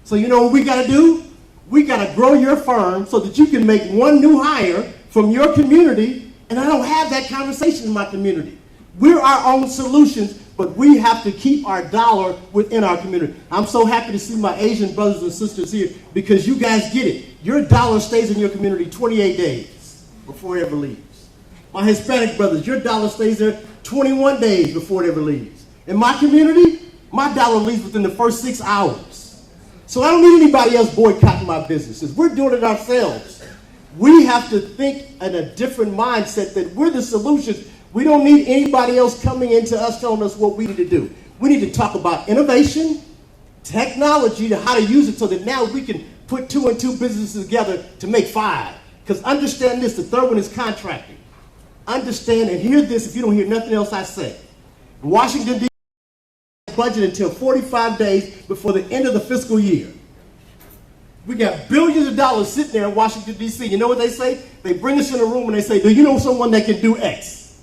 So you know what we got to do? We got to grow your firm so that you can make one new hire from your community, and I don't have that conversation in my community. We're our own solutions, but we have to keep our dollar within our community. I'm so happy to see my Asian brothers and sisters here, because you guys get it. Your dollar stays in your community 28 days before it ever leaves. My Hispanic brothers, your dollar stays there 21 days before it ever leaves. In my community, my dollar leaves within the first 6 hours. So I don't need anybody else boycotting my businesses. We're doing it ourselves. We have to think in a different mindset that we're the solutions. We don't need anybody else coming into us telling us what we need to do. We need to talk about innovation, technology, to how to use it so that now we can put 2 and 2 businesses together to make 5. Because understand this, the third one is contracting. Understand and hear this if you don't hear nothing else I say. In Washington, D.C., budget until 45 days before the end of the fiscal year. We got billions of dollars sitting there in Washington, D.C. You know what they say? They bring us in a room and they say, do you know someone that can do X?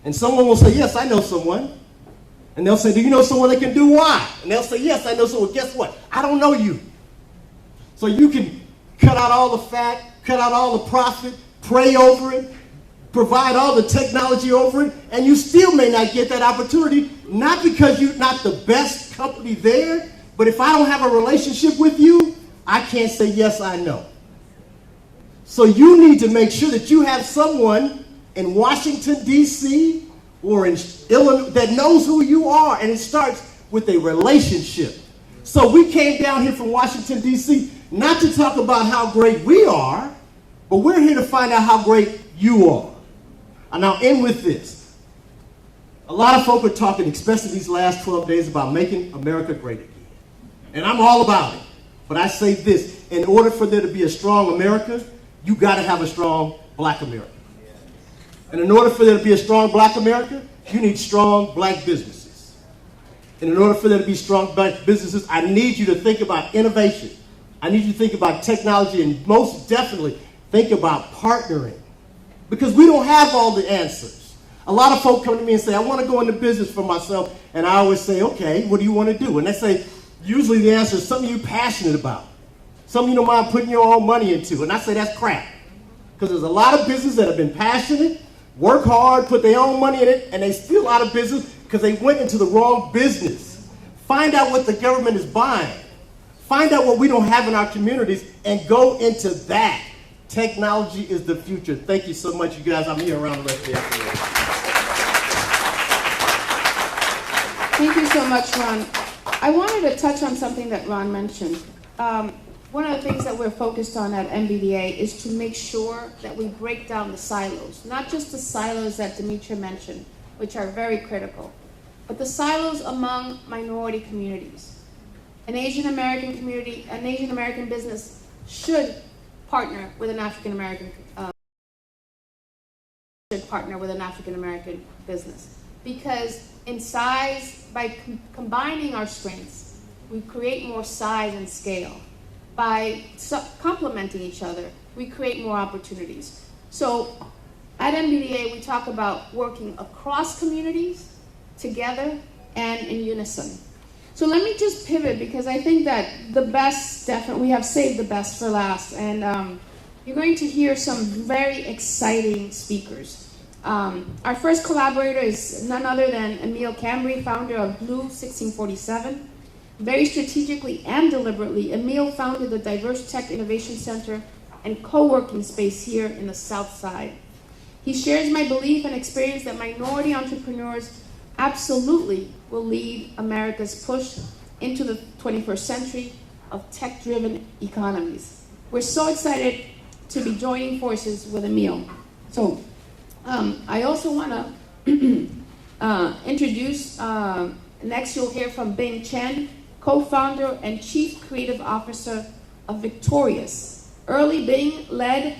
And someone will say, yes, I know someone. And they'll say, do you know someone that can do Y? And they'll say, yes, I know someone. Guess what? I don't know you. So you can cut out all the fat, cut out all the profit, pray over it, provide all the technology over it, and you still may not get that opportunity, not because you're not the best company there, but if I don't have a relationship with you, I can't say, yes, I know. So you need to make sure that you have someone in Washington, D.C., or in Illinois that knows who you are, and it starts with a relationship. So we came down here from Washington, D.C., not to talk about how great we are, but we're here to find out how great you are. And I'll end with this. A lot of folk are talking, especially these last 12 days, about making America great again. And I'm all about it. But I say this, in order for there to be a strong America, you got to have a strong black America. And in order for there to be a strong black America, you need strong black businesses. And in order for there to be strong black businesses, I need you to think about innovation. I need you to think about technology, and most definitely think about partnering. Because we don't have all the answers. A lot of folk come to me and say, I want to go into business for myself. And I always say, okay, what do you want to do? And they say, usually the answer is something you're passionate about. Something you don't mind putting your own money into. And I say that's crap. Because there's a lot of businesses that have been passionate, work hard, put their own money in it, and they still out of business because they went into the wrong business. Find out what the government is buying. Find out what we don't have in our communities and go into that. Technology is the future. Thank you so much, you guys. I'm here around the rest of the afternoon. Thank you so much, Ron. I wanted to touch on something that Ron mentioned. One of the things that we're focused on at MBDA is to make sure that we break down the silos, not just the silos that Demetria mentioned, which are very critical, but the silos among minority communities. An Asian American community, an Asian American business should partner with an African American business, because in size, by combining our strengths, we create more size and scale. By complementing each other, we create more opportunities. So at MBDA, we talk about working across communities, together, and in unison. So let me just pivot, because I think that the best, definitely, we have saved the best for last. And you're going to hear some very exciting speakers. Our first collaborator is none other than Emil Cambry, founder of BLUE1647. Very strategically and deliberately, Emil founded the Diverse Tech Innovation Center and co-working space here in the South Side. He shares my belief and experience that minority entrepreneurs absolutely will lead America's push into the 21st century of tech-driven economies. We're so excited to be joining forces with Emil. So I also want to introduce, next you'll hear from Bing Chen, co-founder and chief creative officer of Victorious. Early Bing led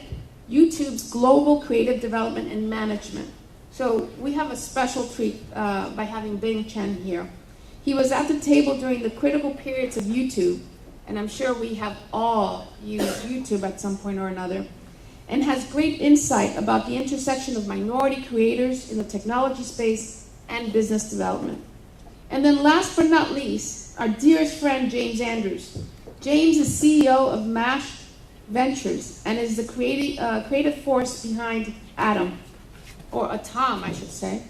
YouTube's global creative development and management. So we have a special treat by having Bing Chen here. He was at the table during the critical periods of YouTube, and I'm sure we have all used YouTube at some point or another, and has great insight about the intersection of minority creators in the technology space and business development. And then last but not least, our dearest friend, James Andrews. James is CEO of MASH Ventures and is the creative force behind Atom, or Atom, I should say,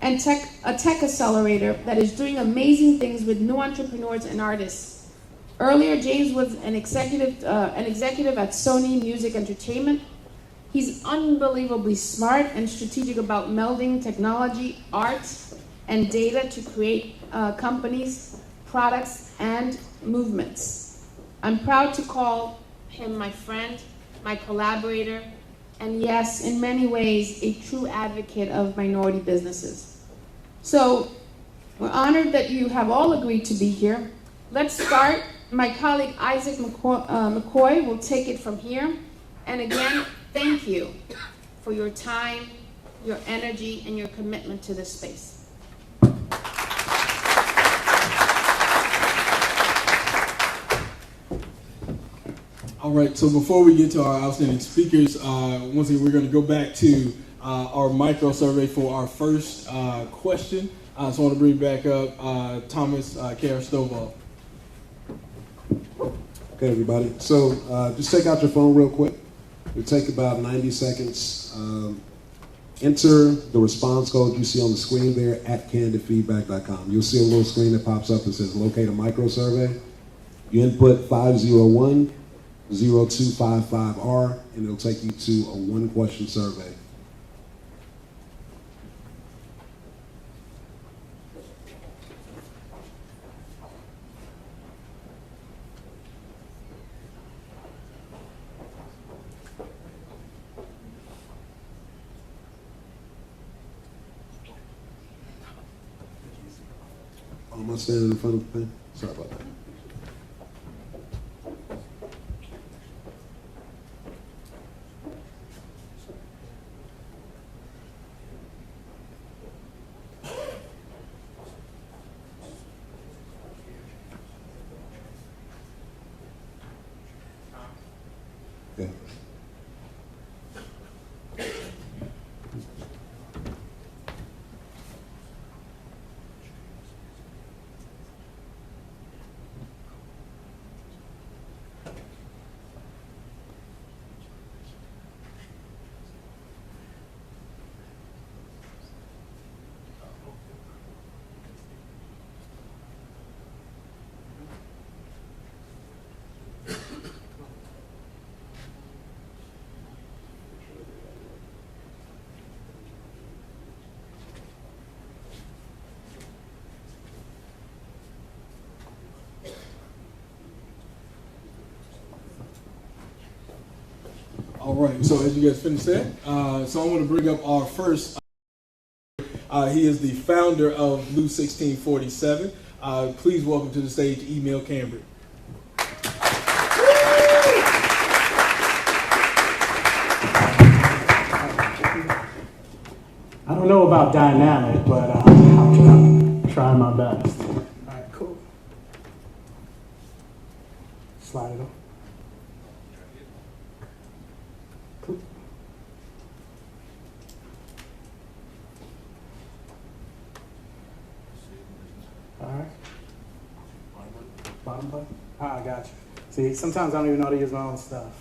and a tech accelerator that is doing amazing things with new entrepreneurs and artists. Earlier, James was an executive at Sony Music Entertainment. He's unbelievably smart and strategic about melding technology, art, and data to create companies, products, and movements. I'm proud to call him my friend, my collaborator, and yes, in many ways, a true advocate of minority businesses. So we're honored that you have all agreed to be here. Let's start. My colleague Isaac McCoy will take it from here. And again, thank you for your time, your energy, and your commitment to this space. All right, so before we get to our outstanding speakers, once again, we're going to go back to our micro survey for our first question. So I want to bring back up Thomas Kerr Stovall. Okay, everybody. So just take out your phone real quick. It'll take about 90 seconds. Enter the response code you see on the screen there at candidfeedback.com. You'll see a little screen that pops up that says locate a micro survey. You input 501-0255R and it'll take you to a one-question survey. Am I standing in front of the thing? Sorry about that. Yeah. All right, so as you guys finish that, so I'm going to bring up our first. He is the founder of BLUE1647. Please welcome to the stage Emil Cambry. I don't know about dynamic, but I'll try my best. All right, cool. Slide it on. Cool. All right. Bottom button? Ah, I got you. See, sometimes I don't even know how to use my own stuff.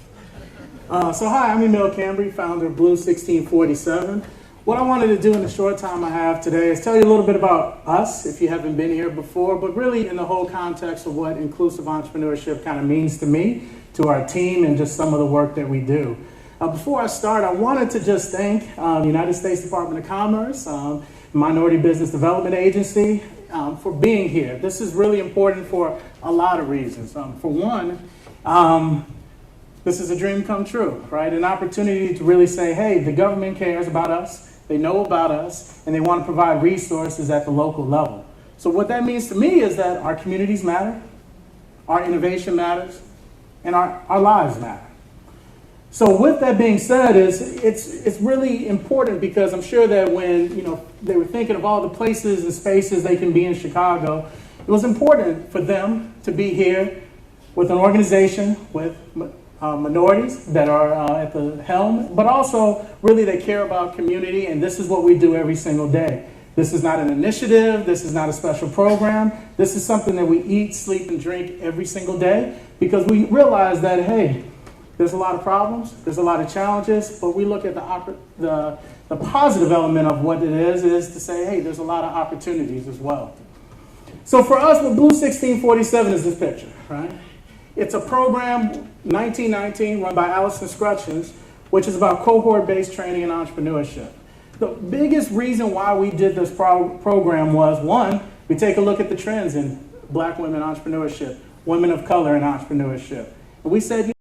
So hi, I'm Emil Cambry, founder of BLUE1647. What I wanted to do in the short time I have today is tell you a little bit about us, if you haven't been here before, but really in the whole context of what inclusive entrepreneurship kind of means to me, to our team, and just some of the work that we do. Before I start, I wanted to just thank the United States Department of Commerce, Minority Business Development Agency, for being here. This is really important for a lot of reasons. For one, this is a dream come true, right? An opportunity to really say, hey, the government cares about us, they know about us, and they want to provide resources at the local level. So what that means to me is that our communities matter, our innovation matters, and our lives matter. So with that being said, it's really important because I'm sure that when they were thinking of all the places and spaces they can be in Chicago, it was important for them to be here with an organization with minorities that are at the helm, but also really they care about community, and this is what we do every single day. This is not an initiative, this is not a special program, this is something that we eat, sleep, and drink every single day because we realize that, hey, there's a lot of problems, there's a lot of challenges, but we look at the positive element of what it is to say, hey, there's a lot of opportunities as well. So for us, what BLUE1647 is this picture, right? It's a program, 1919, run by Allison Scrutchins, which is about cohort-based training and entrepreneurship. The biggest reason why we did this program was, one, we take a look at the trends in Black women entrepreneurship, women of color in entrepreneurship. And we said,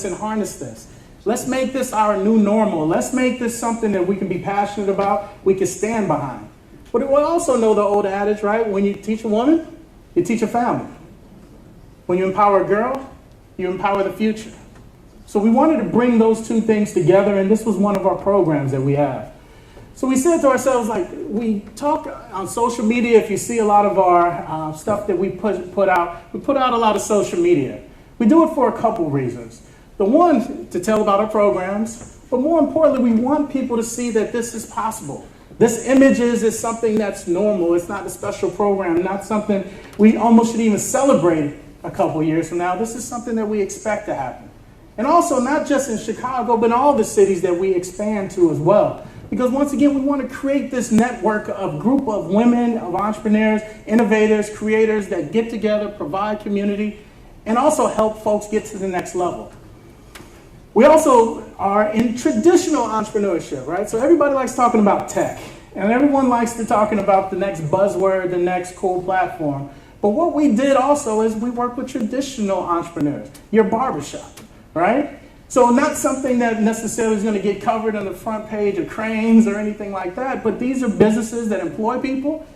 and harness this. Let's make this our new normal. Let's make this something that we can be passionate about, we can stand behind. But we also know the old adage, right? When you teach a woman, you teach a family. When you empower a girl, you empower the future. So we wanted to bring those two things together, and this was one of our programs that we have. So we said to ourselves, like, we talk on social media. If you see a lot of our stuff that we put out a lot of social media. We do it for a couple reasons. The one, to tell about our programs, but But more importantly, we want people to see that this is possible. This images is something that's normal. It's not a special program, not something we almost should even celebrate a couple years from now. This is something that we expect to happen. And also not just in Chicago, but in all the cities that we expand to as well. Because once again, we want to create this network of group of women, of entrepreneurs, innovators, creators that get together, provide community, and also help folks get to the next level. We also are in traditional entrepreneurship, right? So everybody likes talking about tech, and everyone likes to talking about the next buzzword, the next cool platform. But what we did also is we work with traditional entrepreneurs, your barbershop, right? So not something that necessarily is going to get covered on the front page of Cranes or anything like that, but these are businesses that employ people,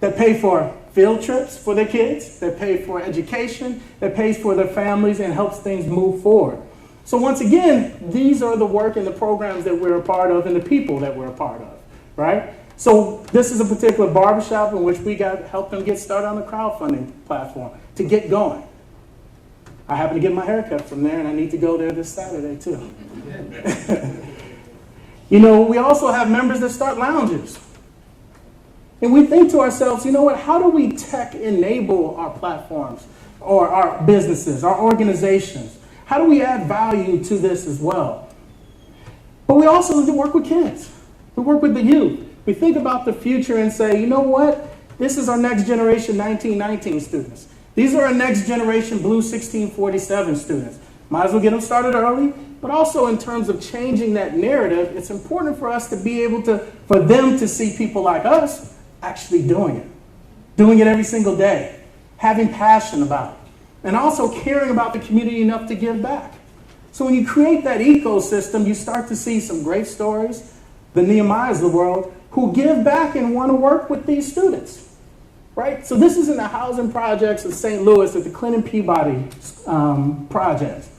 that pay for field trips for their kids, that pay for education, that pays for their families and helps things move forward. So once again, these are the work and the programs that we're a part of and the people that we're a part of, right? So this is a particular barbershop in which we helped them get started on the crowdfunding platform to get going. I happen to get my haircut from there, and I need to go there this Saturday too. You know, we also have members that start lounges. And we think to ourselves, you know what, how do we tech enable our platforms or our businesses, our organizations? How do we add value to this as well? But we also work with kids. We work with the youth. We think about the future and say, you know what? This is our next generation 1919 students. These are our next generation BLUE1647 students. Might as well get them started early. But also in terms of changing that narrative, it's important for us to be able to, for them to see people like us actually doing it every single day, having passion about it, and also caring about the community enough to give back. So when you create that ecosystem, you start to see some great stories, the Nehemiahs of the world, who give back and want to work with these students, right? So this is in the housing projects of St. Louis at the Clinton Peabody projects.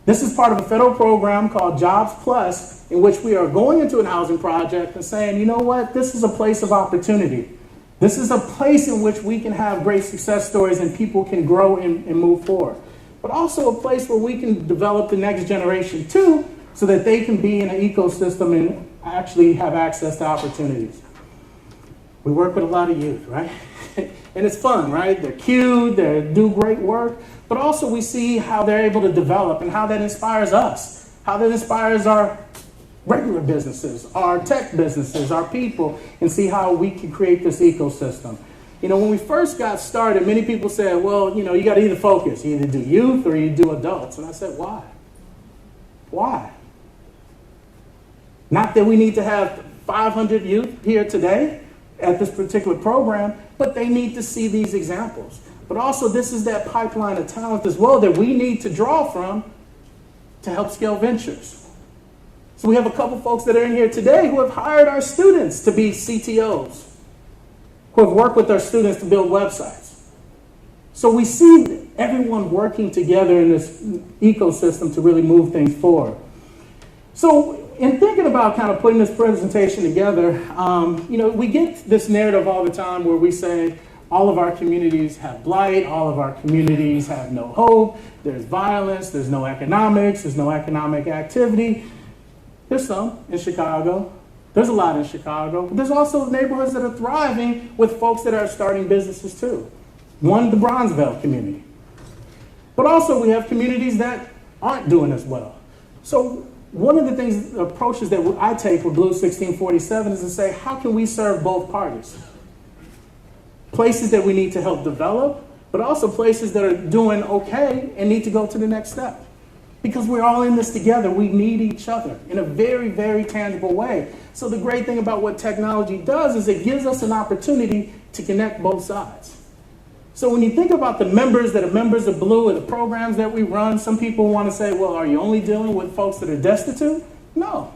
This is part of a federal program called Jobs Plus, in which we are going into a housing project and saying, you know what, this is a place of opportunity. This is a place in which we can have great success stories and people can grow and move forward. But also a place where we can develop the next generation too, so that they can be in an ecosystem and actually have access to opportunities. We work with a lot of youth, right? And it's fun, right? They're cute, they do great work, but also we see how they're able to develop and how that inspires us, how that inspires our regular businesses, our tech businesses, our people, and see how we can create this ecosystem. You know, when we first got started, many people said, well, you know, you got to either focus, you either do youth or you do adults. And I said, why? Why? Not that we need to have 500 youth here today at this particular program, but they need to see these examples. But also this is that pipeline of talent as well that we need to draw from to help scale ventures. So we have a couple folks that are in here today who have hired our students to be CTOs, who have worked with our students to build websites. So we see everyone working together in this ecosystem to really move things forward. So in thinking about kind of putting this presentation together, you know, we get this narrative all the time where we say all of our communities have blight, all of our communities have no hope, there's violence, there's no economics, there's no economic activity. There's some in Chicago. There's a lot in Chicago. But there's also neighborhoods that are thriving with folks that are starting businesses too. One, the Bronzeville community. But also we have communities that aren't doing as well. So one of the things, approaches that I take with BLUE1647 is to say, how can we serve both parties? Places that we need to help develop, but also places that are doing okay and need to go to the next step. Because we're all in this together. We need each other in a very, very tangible way. So the great thing about what technology does is it gives us an opportunity to connect both sides. So when you think about the members that are members of Blue and the programs that we run, some people want to say, well, are you only dealing with folks that are destitute? No.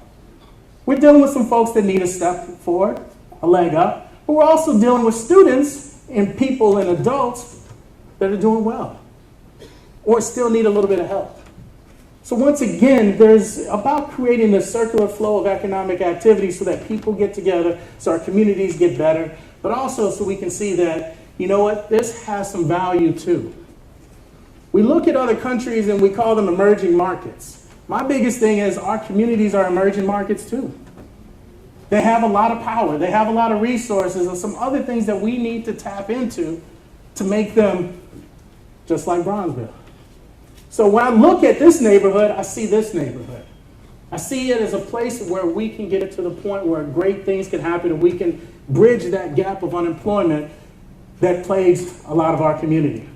We're dealing with some folks that need a step forward, a leg up, but we're also dealing with students and people and adults that are doing well or still need a little bit of help. So once again, there's about creating the circular flow of economic activity so that people get together, so our communities get better, but also so we can see that, you know what, this has some value too. We look at other countries and we call them emerging markets. My biggest thing is our communities are emerging markets too. They have a lot of power. They have a lot of resources and some other things that we need to tap into to make them just like Bronzeville. So when I look at this neighborhood, I see this neighborhood. I see it as a place where we can get it to the point where great things can happen and we can bridge that gap of unemployment that plagues a lot of our community.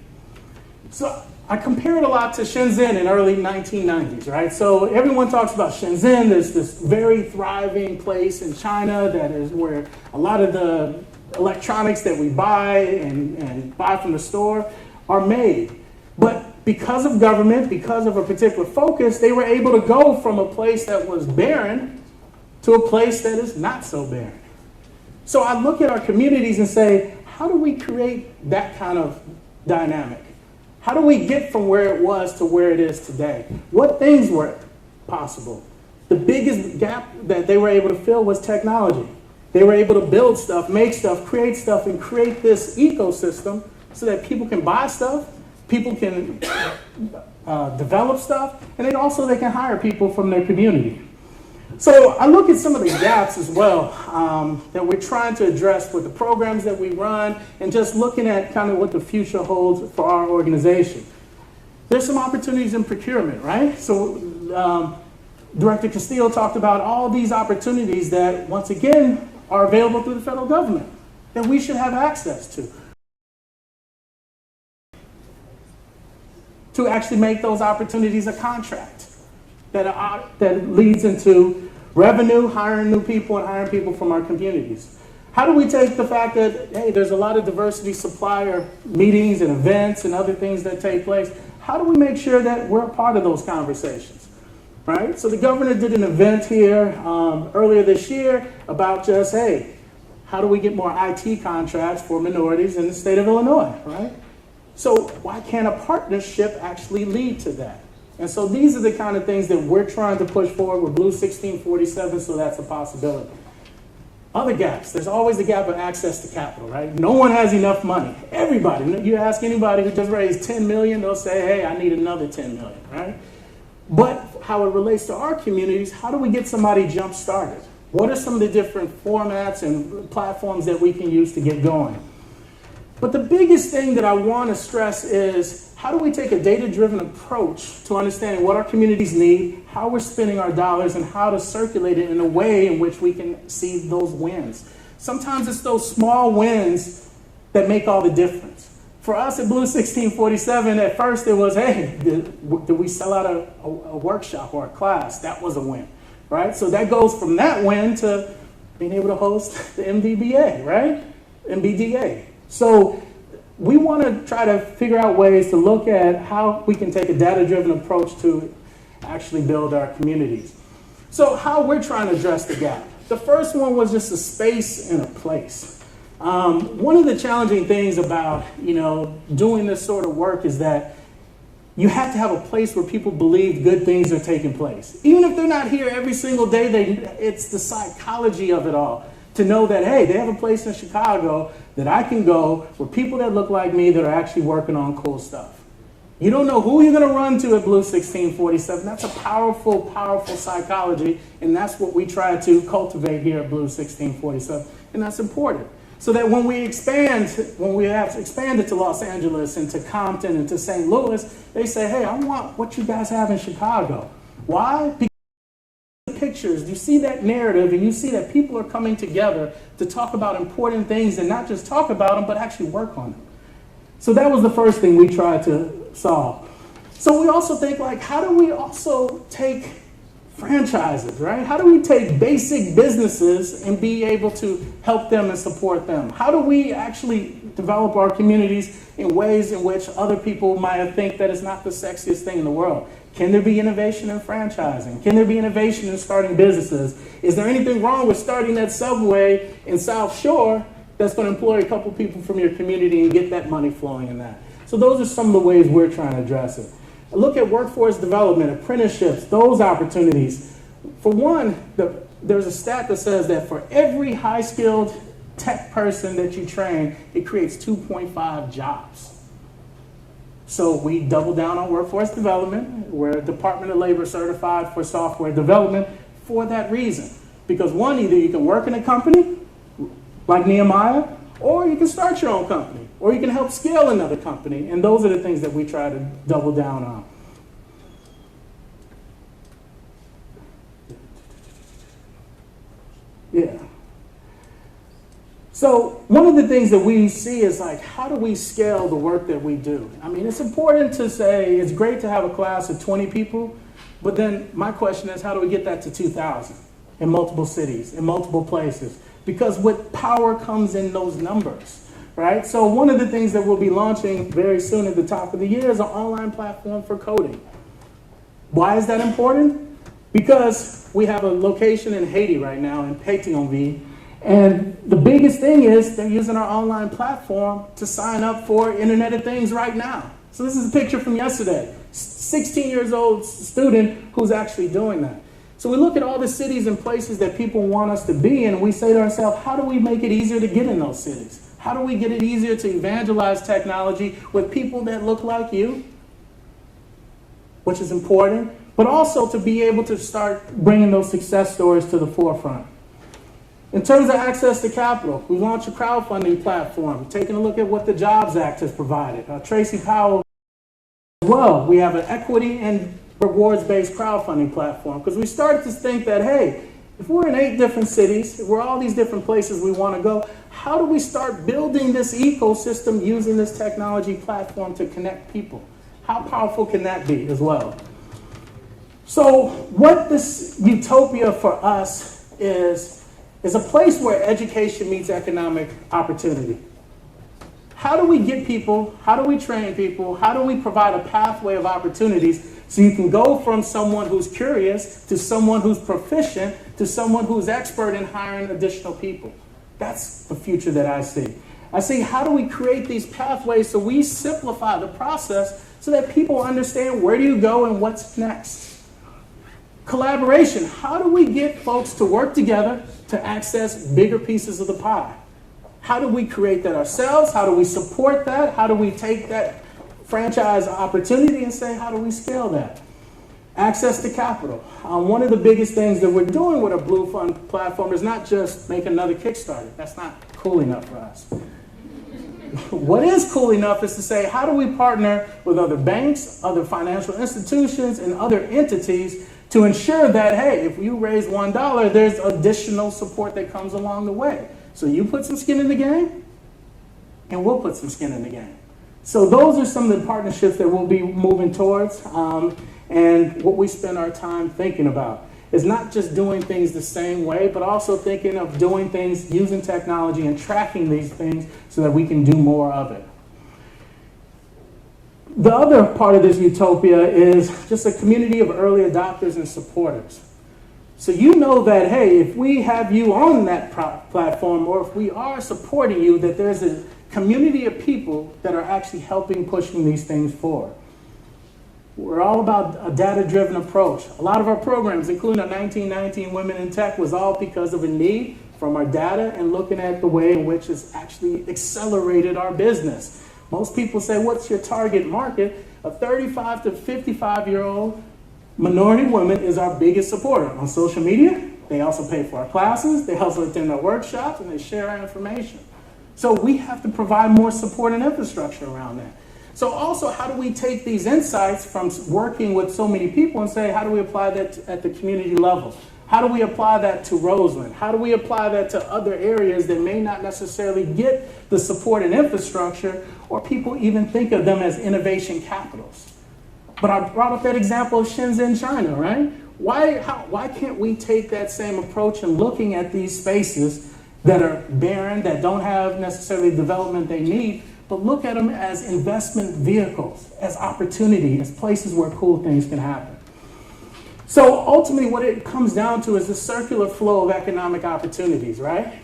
So I compare it a lot to Shenzhen in early 1990s, right? So everyone talks about Shenzhen, there's this very thriving place in China that is where a lot of the electronics that we buy and buy from the store are made. But because of government, because of a particular focus, they were able to go from a place that was barren to a place that is not so barren. So I look at our communities and say, how do we create that kind of dynamic? How do we get from where it was to where it is today? What things were possible? The biggest gap that they were able to fill was technology. They were able to build stuff, make stuff, and create this ecosystem so that people can buy stuff, people can develop stuff, and then also they can hire people from their community. So I look at some of the gaps as well that we're trying to address with the programs that we run and just looking at kind of what the future holds for our organization. There's some opportunities in procurement, right? So Director Castillo talked about all these opportunities that, once again, are available through the federal government that we should have access to actually make those opportunities a contract that leads into revenue, hiring new people, and hiring people from our communities. How do we take the fact that, hey, there's a lot of diversity supplier meetings and events and other things that take place? How do we make sure that we're a part of those conversations, right? So the governor did an event here earlier this year about just, hey, how do we get more IT contracts for minorities in the state of Illinois, right? So why can't a partnership actually lead to that? And so these are the kind of things that we're trying to push forward with Blue 1647, so that's a possibility. Other gaps, there's always the gap of access to capital, right? No one has enough money. Everybody, you ask anybody who just raised 10 million, they'll say, hey, I need another 10 million, right? But how it relates to our communities, how do we get somebody jump started? What are some of the different formats and platforms that we can use to get going? But the biggest thing that I want to stress is, how do we take a data-driven approach to understanding what our communities need, how we're spending our dollars, and how to circulate it in a way in which we can see those wins? Sometimes it's those small wins that make all the difference. For us at Blue 1647, at first it was, hey, did we sell out a workshop or a class? That was a win, right? So that goes from that win to being able to host the MDBA, right? MBDA. So we want to try to figure out ways to look at how we can take a data-driven approach to actually build our communities. So how we're trying to address the gap. The first one was just a space and a place. One of the challenging things about doing this sort of work is that you have to have a place where people believe good things are taking place. Even if they're not here every single day, it's the psychology of it all. To know that, hey, they have a place in Chicago that I can go where people that look like me that are actually working on cool stuff. You don't know who you're going to run to at Blue 1647. That's a powerful, powerful psychology, and that's what we try to cultivate here at Blue 1647, and that's important. So that when we have expanded to Los Angeles and to Compton and to St. Louis, they say, hey, I want what you guys have in Chicago. Why? Because pictures, you see that narrative, and you see that people are coming together to talk about important things and not just talk about them, but actually work on them. So that was the first thing we tried to solve. So we also think, like, how do we also take franchises, right? How do we take basic businesses and be able to help them and support them? How do we actually develop our communities in ways in which other people might think that it's not the sexiest thing in the world? Can there be innovation in franchising? Can there be innovation in starting businesses? Is there anything wrong with starting that Subway in South Shore that's going to employ a couple people from your community and get that money flowing in that? So those are some of the ways we're trying to address it. Look at workforce development, apprenticeships, those opportunities. For one, there's a stat that says that for every high-skilled tech person that you train, it creates 2.5 jobs. So we double down on workforce development. We're Department of Labor certified for software development for that reason. Because one, either you can work in a company like Nehemiah, or you can start your own company, or you can help scale another company. And those are the things that we try to double down on. Yeah. So one of the things that we see is like, how do we scale the work that we do? I mean, it's important to say it's great to have a class of 20 people, but then my question is, how do we get that to 2,000 in multiple cities, in multiple places? Because what power comes in those numbers, right? So one of the things that we'll be launching very soon at the top of the year is an online platform for coding. Why is that important? Because we have a location in Haiti right now, in Pétionville, and the biggest thing is they're using our online platform to sign up for Internet of Things right now. So this is a picture from yesterday. 16 years old student who's actually doing that. So we look at all the cities and places that people want us to be in, and we say to ourselves, how do we make it easier to get in those cities? How do we get it easier to evangelize technology with people that look like you? Which is important, but also to be able to start bringing those success stories to the forefront. In terms of access to capital, we launched a crowdfunding platform, taking a look at what the Jobs Act has provided. Tracy Powell as well. We have an equity and rewards-based crowdfunding platform because we started to think that, hey, if we're in 8 different cities, if we're all these different places we want to go, how do we start building this ecosystem using this technology platform to connect people? How powerful can that be as well? So what this utopia for us is a place where education meets economic opportunity. How do we get people, how do we train people, how do we provide a pathway of opportunities so you can go from someone who's curious to someone who's proficient to someone who's expert in hiring additional people? That's the future that I see. I see how do we create these pathways so we simplify the process so that people understand where do you go and what's next. Collaboration, how do we get folks to work together to access bigger pieces of the pie? How do we create that ourselves? How do we support that? How do we take that franchise opportunity and say, how do we scale that? Access to capital. One of the biggest things that we're doing with our Blue Fund platform is not just make another Kickstarter. That's not cool enough for us. What is cool enough is to say, how do we partner with other banks, other financial institutions, and other entities to ensure that, hey, if you raise $1, there's additional support that comes along the way. So you put some skin in the game, and we'll put some skin in the game. So those are some of the partnerships that we'll be moving towards, and what we spend our time thinking about is not just doing things the same way, but also thinking of doing things using technology and tracking these things so that we can do more of it. The other part of this utopia is just a community of early adopters and supporters. So you know that, hey, if we have you on that platform, or if we are supporting you, that there's a community of people that are actually helping pushing these things forward. We're all about a data-driven approach. A lot of our programs, including our 1919 Women in Tech, was all because of a need from our data and looking at the way in which it's actually accelerated our business. Most people say, what's your target market? A 35 to 55-year-old minority woman is our biggest supporter on social media. They also pay for our classes. They also attend our workshops, and they share our information. So we have to provide more support and infrastructure around that. So also, how do we take these insights from working with so many people and say, how do we apply that at the community level? How do we apply that to Roseland? How do we apply that to other areas that may not necessarily get the support and infrastructure, or people even think of them as innovation capitals? But I brought up that example of Shenzhen, China, right? Why can't we take that same approach in looking at these spaces that are barren, that don't have necessarily the development they need, but look at them as investment vehicles, as opportunity, as places where cool things can happen? So ultimately what it comes down to is the circular flow of economic opportunities, right?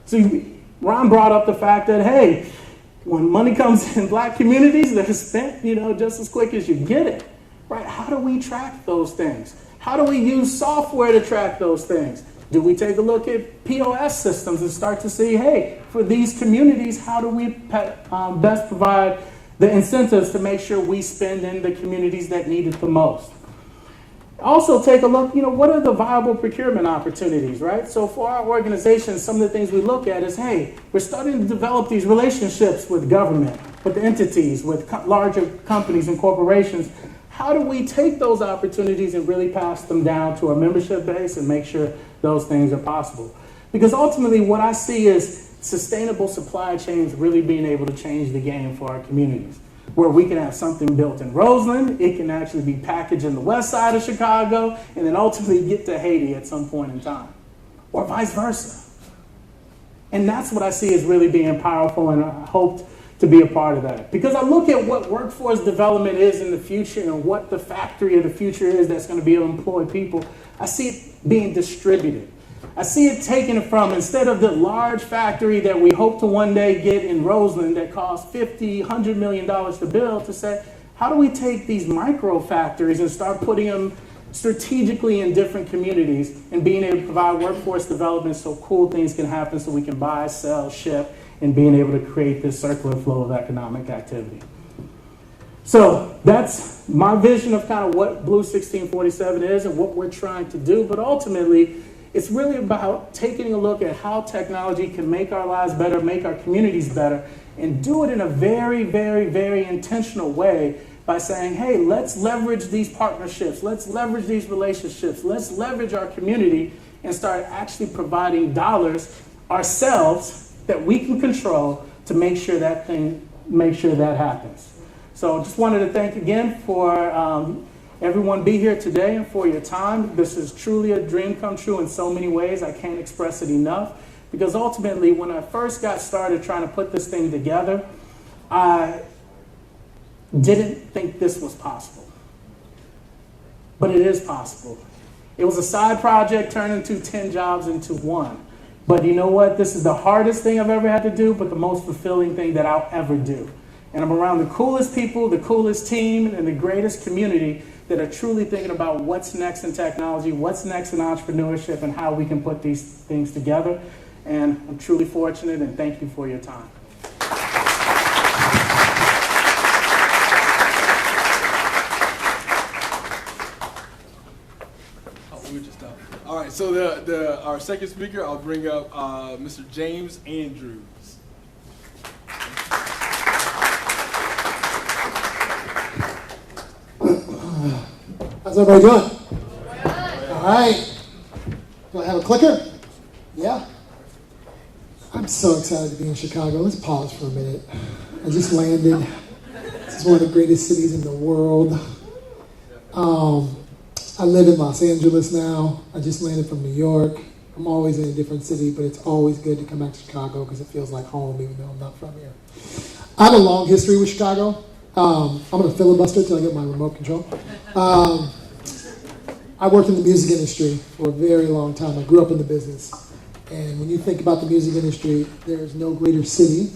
So Ron brought up the fact that, hey, when money comes in black communities, they're spent, just as quick as you get it, right? How do we track those things? How do we use software to track those things? Do we take a look at POS systems and start to see, hey, for these communities, how do we best provide the incentives to make sure we spend in the communities that need it the most. Also take a look, what are the viable procurement opportunities, right? So for our organization, some of the things we look at is, hey, we're starting to develop these relationships with government, with entities, with larger companies and corporations. How do we take those opportunities and really pass them down to our membership base and make sure those things are possible? Because ultimately what I see is sustainable supply chains really being able to change the game for our communities, where we can have something built in Roseland, it can actually be packaged in the west side of Chicago, and then ultimately get to Haiti at some point in time, or vice versa. And that's what I see as really being powerful, and I hope to be a part of that. Because I look at what workforce development is in the future and what the factory of the future is that's going to be able to employ people, I see it being distributed. I see it taken from, instead of the large factory that we hope to one day get in Roseland that costs $50, $100 million to build, to say, how do we take these micro factories and start putting them strategically in different communities and being able to provide workforce development so cool things can happen, so we can buy, sell, ship, and being able to create this circular flow of economic activity. So that's my vision of kind of what Blue 1647 is and what we're trying to do. But ultimately, it's really about taking a look at how technology can make our lives better, make our communities better, and do it in a very, very, very intentional way by saying, hey, let's leverage these partnerships, let's leverage these relationships, let's leverage our community and start actually providing dollars ourselves that we can control to make sure that happens. So just wanted to thank again for everyone be here today and for your time. This is truly a dream come true in so many ways. I can't express it enough, because ultimately when I first got started trying to put this thing together, I didn't think this was possible. But it is possible. It was a side project turned into 10 jobs into one. But you know what? This is the hardest thing I've ever had to do, but the most fulfilling thing that I'll ever do. And I'm around the coolest people, the coolest team, and the greatest community that are truly thinking about what's next in technology, what's next in entrepreneurship, and how we can put these things together. And I'm truly fortunate, and thank you for your time. All right, so our second speaker, I'll bring up Mr. James Andrews. How's everybody doing? All right. Do I have a clicker? Yeah. I'm so excited to be in Chicago. Let's pause for a minute. I just landed. This is one of the greatest cities in the world. I live in Los Angeles now. I just landed from New York. I'm always in a different city, but it's always good to come back to Chicago because it feels like home, even though I'm not from here. I have a long history with Chicago. I'm going to filibuster until I get my remote control. I worked in the music industry for a very long time. I grew up in the business. And when you think about the music industry, there's no greater city.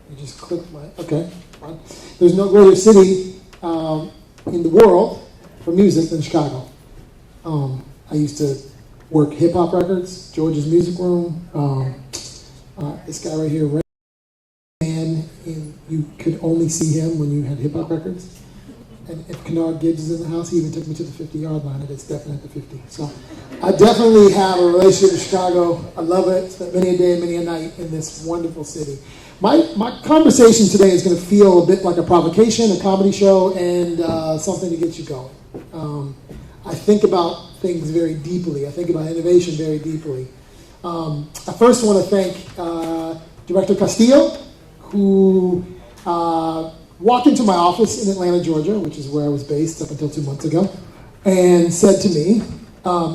You just click my, okay, fine. There's no greater city in the world for music than Chicago. I used to work hip-hop records, George's Music Room. This guy right here, and you could only see him when you had hip-hop records. And if Kennard Gibbs is in the house, he even took me to the 50-yard line, and it's definitely at the 50. So I definitely have a relationship with Chicago. I love it. Spent many a day, many a night in this wonderful city. My conversation today is going to feel a bit like a provocation, a comedy show, and something to get you going. I think about things very deeply. I think about innovation very deeply. I first want to thank Director Castillo, who walked into my office in Atlanta, Georgia, which is where I was based up until 2 months ago, and said to me,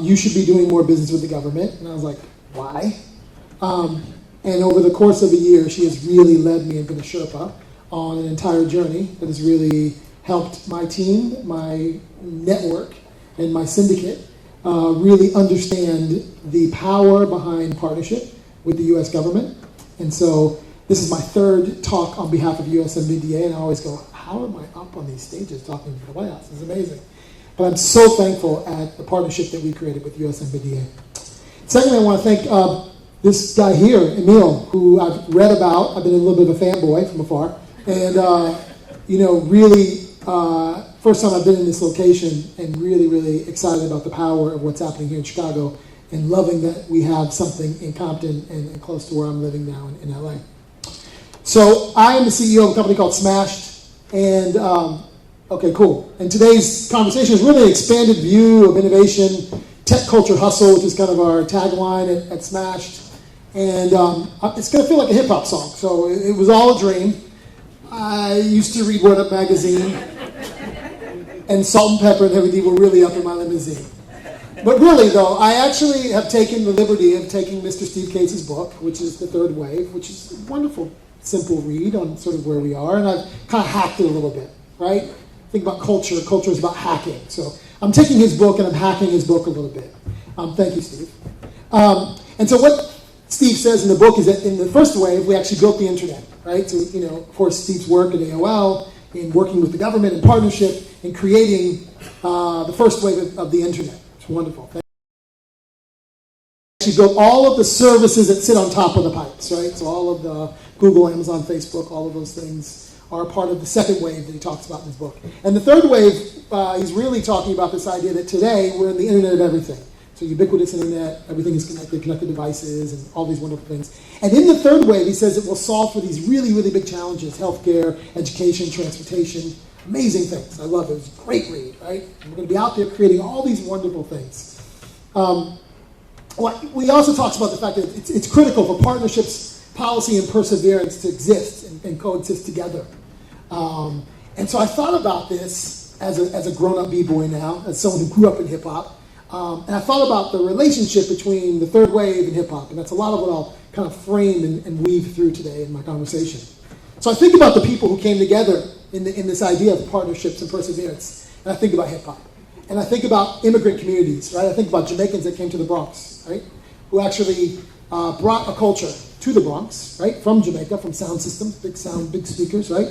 you should be doing more business with the government. And I was like, why? And over the course of a year, she has really led me and been a Sherpa on an entire journey that has really helped my team, my network, and my syndicate really understand the power behind partnership with the U.S. government. And so this is my third talk on behalf of USMBDA, and I always go, how am I up on these stages talking to the White House? It's amazing. But I'm so thankful at the partnership that we created with USMBDA. Secondly, I want to thank this guy here, Emil, who I've read about. I've been a little bit of a fanboy from afar. And really, first time I've been in this location and really, really excited about the power of what's happening here in Chicago and loving that we have something in Compton and close to where I'm living now in LA. So I am the CEO of a company called Smashed, and okay, cool. And today's conversation is really an expanded view of innovation, tech culture hustle, which is kind of our tagline at Smashed. And it's going to feel like a hip-hop song. So it was all a dream. I used to read Word Up magazine, and Salt and Pepper and Heavy D were really up in my limousine. But really, though, I actually have taken the liberty of taking Mr. Steve Cates' book, which is The Third Wave, which is a wonderful, simple read on sort of where we are, and I've kind of hacked it a little bit, right? Think about culture. Culture is about hacking. So I'm taking his book and I'm hacking his book a little bit. Thank you, Steve. And so what Steve says in the book is that in the first wave, we actually built the internet, right? So, of course, Steve's work at AOL in working with the government in partnership in creating the first wave of the internet. It's wonderful. Actually built all of the services that sit on top of the pipes, right? So all of the Google, Amazon, Facebook, all of those things are part of the second wave that he talks about in his book. And the third wave, he's really talking about this idea that today we're in the internet of everything. So ubiquitous internet, everything is connected devices, and all these wonderful things. And in the third wave, he says it will solve for these really, really big challenges: healthcare, education, transportation, amazing things. I love it. It's a great read, right? And we're going to be out there creating all these wonderful things. We also talks about the fact that it's critical for partnerships, policy, and perseverance to exist and coexist together. And so I thought about this as a grown-up b-boy now, as someone who grew up in hip-hop. And I thought about the relationship between the third wave and hip-hop, and that's a lot of what I'll kind of frame and weave through today in my conversation. So I think about the people who came together in this idea of partnerships and perseverance, and I think about hip-hop. And I think about immigrant communities, right? I think about Jamaicans that came to the Bronx, right? Who actually brought a culture to the Bronx, right? From Jamaica, from sound systems, big sound, big speakers, right?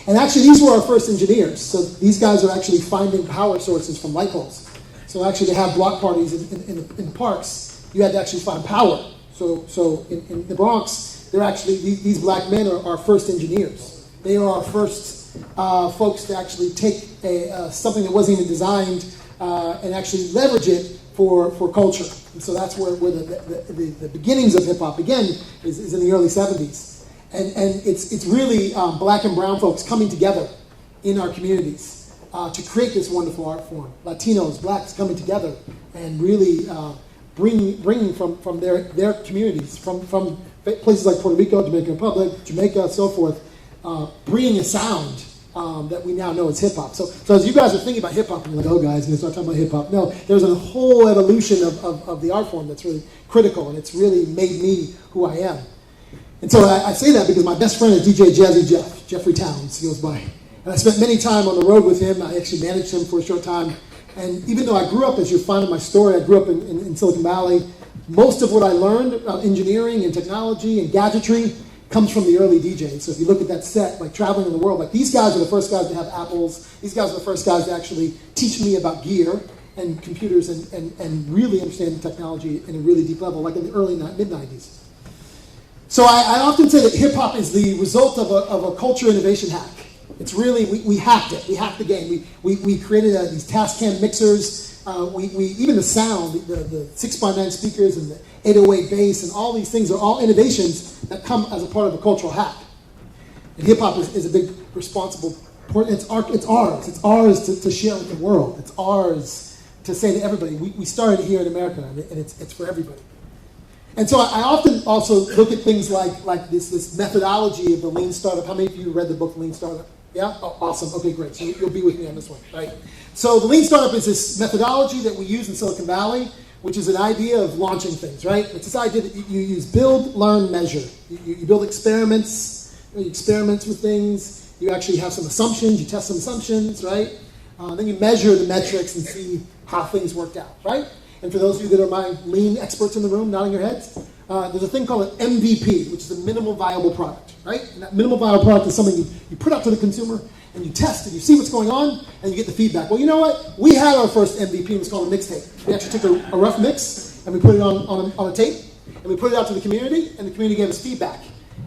And actually these were our first engineers. So these guys are actually finding power sources from light poles. So actually to have block parties in the parks, you had to actually find power. So in the Bronx, they're actually, these black men are our first engineers. They are our first folks to actually take something that wasn't even designed and actually leverage it for culture. And so that's where the beginnings of hip hop began, is in the early 70s. And it's really black and brown folks coming together in our communities to create this wonderful art form. Latinos, blacks coming together and really bringing from their communities, from places like Puerto Rico, Dominican Republic, Jamaica, so forth, bringing a sound that we now know as hip-hop. So as you guys are thinking about hip-hop, you're like, oh guys, we're going to start talking about hip-hop. No, there's a whole evolution of the art form that's really critical, and it's really made me who I am. And so I say that because my best friend is DJ Jazzy Jeff, Jeffrey Towns, he goes by. And I spent many time on the road with him. I actually managed him for a short time. And even though I grew up, as you'll find in my story, I grew up in Silicon Valley, most of what I learned about engineering and technology and gadgetry comes from the early DJs. So if you look at that set, like traveling in the world, like these guys are the first guys to have Apples. These guys are the first guys to actually teach me about gear and computers and really understand technology in a really deep level, like in the early mid-90s. So I often say that hip-hop is the result of a culture innovation hack. It's really, we hacked it. We hacked the game. We created these Tascam mixers. Even the sound, the 6x9 speakers and the 808 bass and all these things are all innovations that come as a part of a cultural hack. And hip-hop is a big responsible part. It's ours. It's ours to share with the world. It's ours to say to everybody. We started here in America, and it's for everybody. And so I often also look at things like this methodology of the Lean Startup. How many of you read the book Lean Startup? Yeah? Oh, awesome. Okay, great. So you'll be with me on this one, right? So the Lean Startup is this methodology that we use in Silicon Valley, which is an idea of launching things, right? It's this idea that you use build, learn, measure. You build experiments, you experiment with things, you actually have some assumptions, you test some assumptions, right? Then you measure the metrics and see how things worked out, right? And for those of you that are my lean experts in the room, nodding your heads, there's a thing called an MVP, which is a minimal viable product, right? And that minimal viable product is something you put out to the consumer, and you test and you see what's going on, and you get the feedback. Well, you know what? We had our first MVP, and it's called a mixtape. We actually took a rough mix, and we put it on a tape, and we put it out to the community, and the community gave us feedback.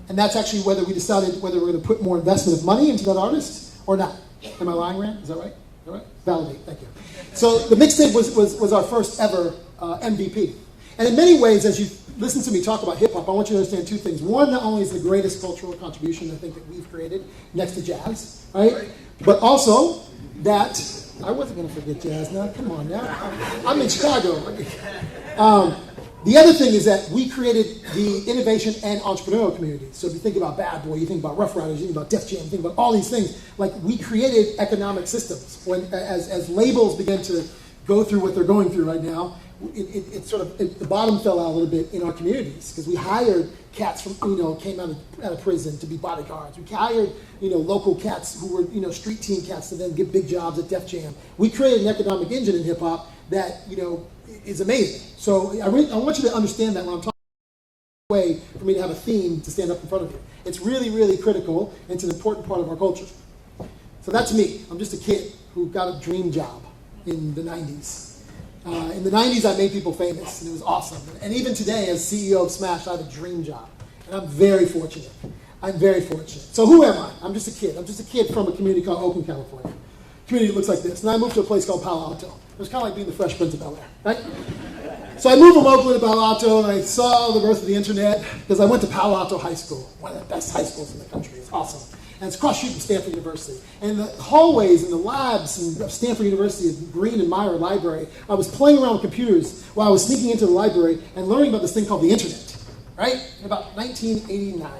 And that's actually whether we decided whether we're going to put more investment of money into that artist, or not? Am I lying, Rand? Is that right? All right. Validate. Thank you. So the mixtape was our first ever MVP. And in many ways, as you listen to me talk about hip hop, I want you to understand two things. One, not only is the greatest cultural contribution I think that we've created next to jazz, right? But also that I wasn't going to forget jazz. Now, come on, now I'm in Chicago. The other thing is that we created the innovation and entrepreneurial community. So if you think about Bad Boy, you think about Rough Riders, you think about Def Jam, you think about all these things. Like, we created economic systems. As labels began to go through what they're going through right now, the bottom fell out a little bit in our communities, because we hired cats from, came out of prison to be bodyguards. We hired, local cats who were, street team cats to then get big jobs at Def Jam. We created an economic engine in hip hop that, is amazing. So I want you to understand that when I'm talking way for me to have a theme to stand up in front of you. It's really, really critical, and it's an important part of our culture. So that's me. I'm just a kid who got a dream job in the 90s. In the 90s, I made people famous, and it was awesome. And even today, as CEO of Smash, I have a dream job. And I'm very fortunate. I'm very fortunate. So who am I? I'm just a kid. I'm just a kid from a community called Oakland, California. Community looks like this. And I moved to a place called Palo Alto. It was kind of like being the Fresh Prince of Bel-Air, right? So I moved from Oakland to Palo Alto, and I saw the birth of the internet, because I went to Palo Alto High School, one of the best high schools in the country. It's awesome. And it's across the street from Stanford University. And the hallways and the labs of Stanford University, the Green and Meyer Library, I was playing around with computers while I was sneaking into the library and learning about this thing called the internet, right? In about 1989.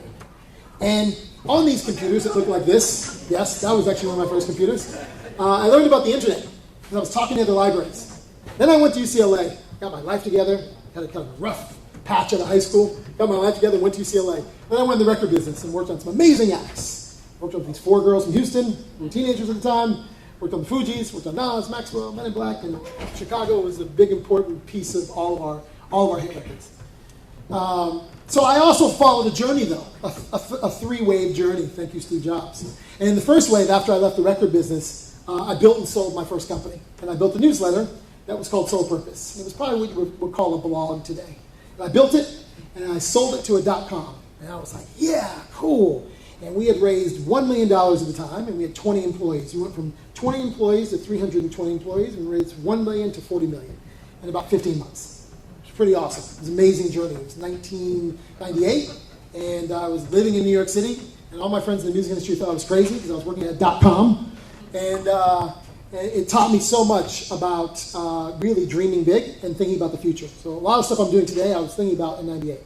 And on these computers that look like this, yes, that was actually one of my first computers, I learned about the internet because I was talking to other libraries. Then I went to UCLA, got my life together, had a kind of a rough patch out of high school, got my life together, went to UCLA. Then I went in the record business and worked on some amazing acts. Worked with these 4 girls from Houston, who were teenagers at the time, worked on the Fugees, worked on Nas, Maxwell, Men in Black, and Chicago was a big important piece of all of our hit records. So I also followed a journey, though, a 3-wave journey, thank you, Steve Jobs. And in the first wave, after I left the record business, I built and sold my first company. And I built a newsletter that was called Soul Purpose. It was probably what you would call a blog today. And I built it, and I sold it to a .com. And I was like, yeah, cool. And we had raised $1 million at the time, and we had 20 employees. We went from 20 employees to 320 employees, and we raised $1 million to $40 million in about 15 months. It was pretty awesome. It was an amazing journey. It was 1998, and I was living in New York City, and all my friends in the music industry thought I was crazy because I was working at .com, and it taught me so much about really dreaming big and thinking about the future. So a lot of stuff I'm doing today, I was thinking about in 98.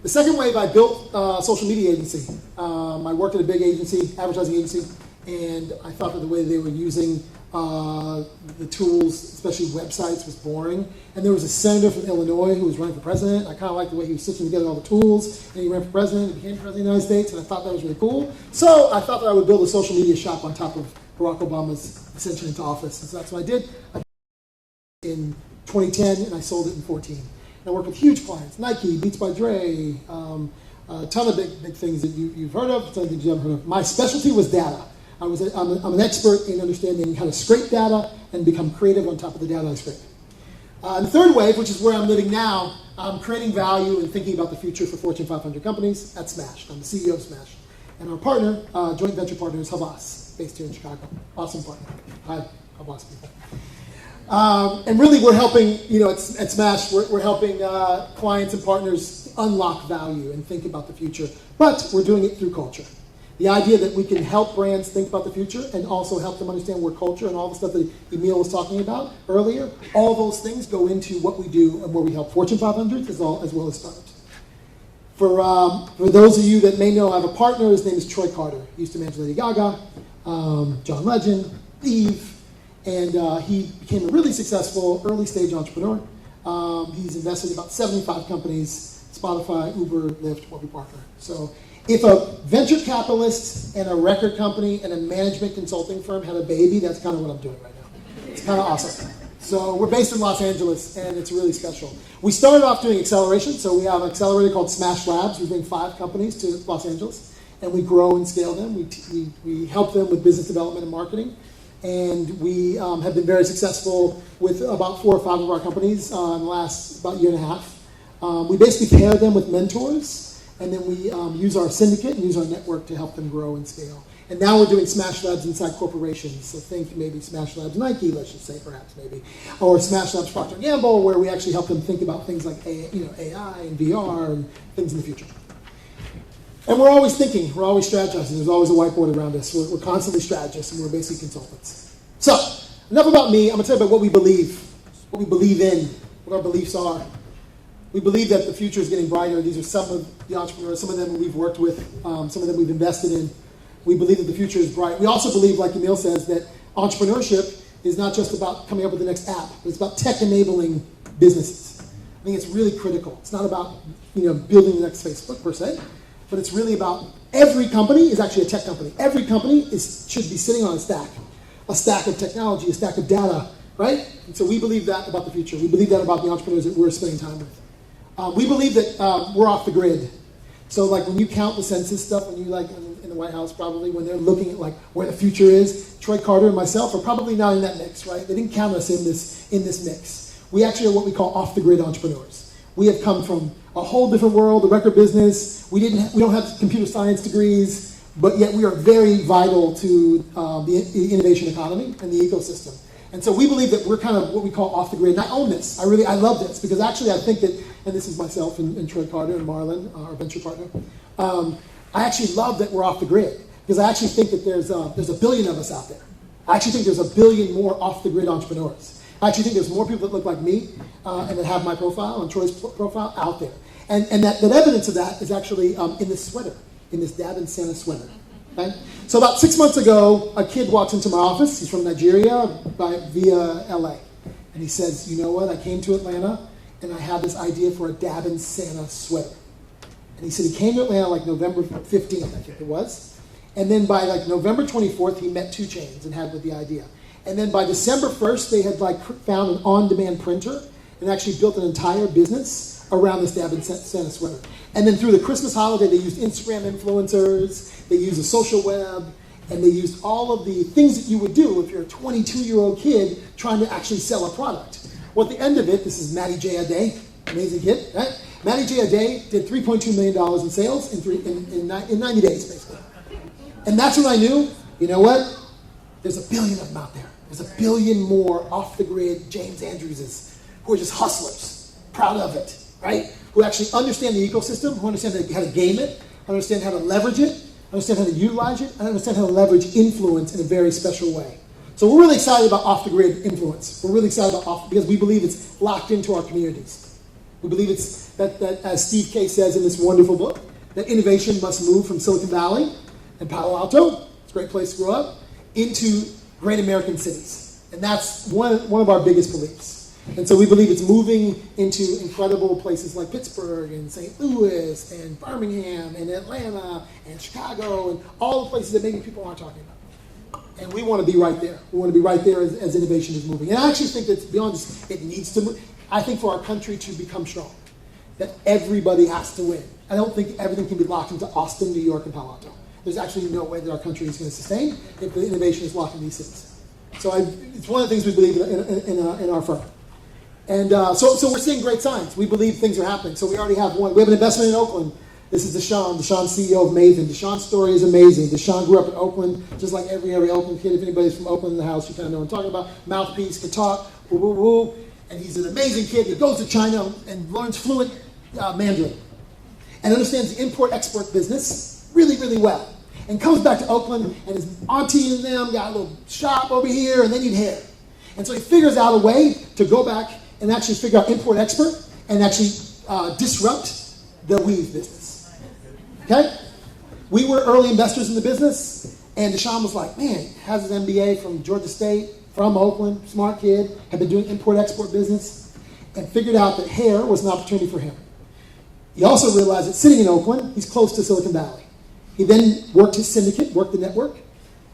The second wave, I built a social media agency. I worked at a big agency, advertising agency, and I thought that the way they were using the tools, especially websites, was boring. And there was a senator from Illinois who was running for president. I kind of liked the way he was stitching together all the tools, and he ran for president, and became president of the United States, and I thought that was really cool. So I thought that I would build a social media shop on top of Barack Obama's ascension into office, and so that's what I did. In 2010, and I sold it in 2014. And I work with huge clients, Nike, Beats by Dre, a ton of big things that you've heard of, some things you haven't heard of. My specialty was data. I'm an expert in understanding how to scrape data and become creative on top of the data I scrape. And the third wave, which is where I'm living now, I'm creating value and thinking about the future for Fortune 500 companies at Smash. I'm the CEO of Smash. And our partner, joint venture partner, is Havas, based here in Chicago. Awesome partner. Hi, Havas people. And really, we're helping, at Smash, we're helping clients and partners unlock value and think about the future. But we're doing it through culture. The idea that we can help brands think about the future and also help them understand where culture and all the stuff that Emil was talking about earlier, all those things go into what we do and where we help Fortune 500 as well as startups. For those of you that may know, I have a partner. His name is Troy Carter. He used to manage Lady Gaga, John Legend, Eve. And he became a really successful early-stage entrepreneur. He's invested in about 75 companies, Spotify, Uber, Lyft, Warby Parker. So if a venture capitalist and a record company and a management consulting firm had a baby, that's kind of what I'm doing right now. It's kind of awesome. So we're based in Los Angeles, and it's really special. We started off doing acceleration. So we have an accelerator called Smash Labs. We bring 5 companies to Los Angeles, and we grow and scale them. We help them with business development and marketing. And we have been very successful with about 4 or 5 of our companies in the last about year and a half. We basically pair them with mentors, and then we use our syndicate and use our network to help them grow and scale. And now we're doing Smash Labs inside corporations. So think maybe Smash Labs Nike, let's just say perhaps maybe, or Smash Labs Procter & Gamble, where we actually help them think about things like AI and VR and things in the future. And we're always thinking, we're always strategizing. There's always a whiteboard around us. We're constantly strategists, and we're basically consultants. So, enough about me. I'm going to tell you about what we believe in, what our beliefs are. We believe that the future is getting brighter. These are some of the entrepreneurs, some of them we've worked with, some of them we've invested in. We believe that the future is bright. We also believe, like Emil says, that entrepreneurship is not just about coming up with the next app, but it's about tech-enabling businesses. I think it's really critical. It's not about building the next Facebook, per se, but it's really about every company is actually a tech company. Every company should be sitting on a stack of technology, a stack of data, right? And so we believe that about the future. We believe that about the entrepreneurs that we're spending time with. We believe that we're off the grid. So like when you count the census stuff, when you in the White House probably, when they're looking at like where the future is, Troy Carter and myself are probably not in that mix, right? They didn't count us in this mix. We actually are what we call off the grid entrepreneurs. We have come from a whole different world, the record business. We don't have computer science degrees, but yet we are very vital to the innovation economy and the ecosystem. And so we believe that we're kind of what we call off the grid. And I own this. I love this because actually I think that, and this is myself and Troy Carter and Marlon, our venture partner. I actually love that we're off the grid because I actually think that there's a billion of us out there. I actually think there's a billion more off the grid entrepreneurs. I actually think there's more people that look like me and that have my profile and Troy's profile out there. And that evidence of that is actually in this sweater, in this Dab and Santa sweater. Okay? So about 6 months ago, a kid walks into my office. He's from Nigeria via LA. And he says, you know what, I came to Atlanta and I had this idea for a Dab and Santa sweater. And he said he came to Atlanta like November 15th, I think it was. And then by like November 24th, he met 2 Chainz and had the idea. And then by December 1st, they had found an on-demand printer and actually built an entire business around this Dab and Santa sweater. And then through the Christmas holiday, they used Instagram influencers, they used the social web, and they used all of the things that you would do if you're a 22-year-old kid trying to actually sell a product. Well, at the end of it, this is Matty J. Ade, amazing kid, right? Matty J. Ade did $3.2 million in sales in 90 days, basically. And that's when I knew, you know what? There's a billion of them out there. There's a billion more off-the-grid James Andrewses who are just hustlers, proud of it, right? Who actually understand the ecosystem, who understand how to game it, understand how to leverage it, understand how to utilize it, and understand how to leverage influence in a very special way. So we're really excited about off-the-grid influence. We're really excited about because we believe it's locked into our communities. We believe it's that as Steve K says in this wonderful book, that innovation must move from Silicon Valley and Palo Alto, it's a great place to grow up, into great American cities. And that's one of our biggest beliefs. And so we believe it's moving into incredible places like Pittsburgh and St. Louis and Birmingham and Atlanta and Chicago and all the places that maybe people aren't talking about. And we want to be right there. We want to be right there as innovation is moving. And I actually think that beyond just it needs to move, I think for our country to become strong, that everybody has to win. I don't think everything can be locked into Austin, New York, and Palo Alto. There's actually no way that our country is going to sustain if the innovation is locked in these cities. So it's one of the things we believe in our firm. And so we're seeing great signs. We believe things are happening. So we already have one. We have an investment in Oakland. This is Deshaun. Deshaun's CEO of Maven. Deshaun's story is amazing. Deshaun grew up in Oakland, just like every Oakland kid. If anybody's from Oakland in the house, you kind of know what I'm talking about. Mouthpiece, can talk, woo, woo, woo. And he's an amazing kid that goes to China and learns fluent Mandarin and understands the import-export business really, really well. And comes back to Oakland, and his auntie and them got a little shop over here, and they need hair. And so he figures out a way to go back and actually figure out import-export and actually disrupt the weave business. Okay? We were early investors in the business, and Deshaun was like, man, has his MBA from Georgia State, from Oakland, smart kid, had been doing import-export business, and figured out that hair was an opportunity for him. He also realized that sitting in Oakland, he's close to Silicon Valley. He then worked his syndicate, worked the network,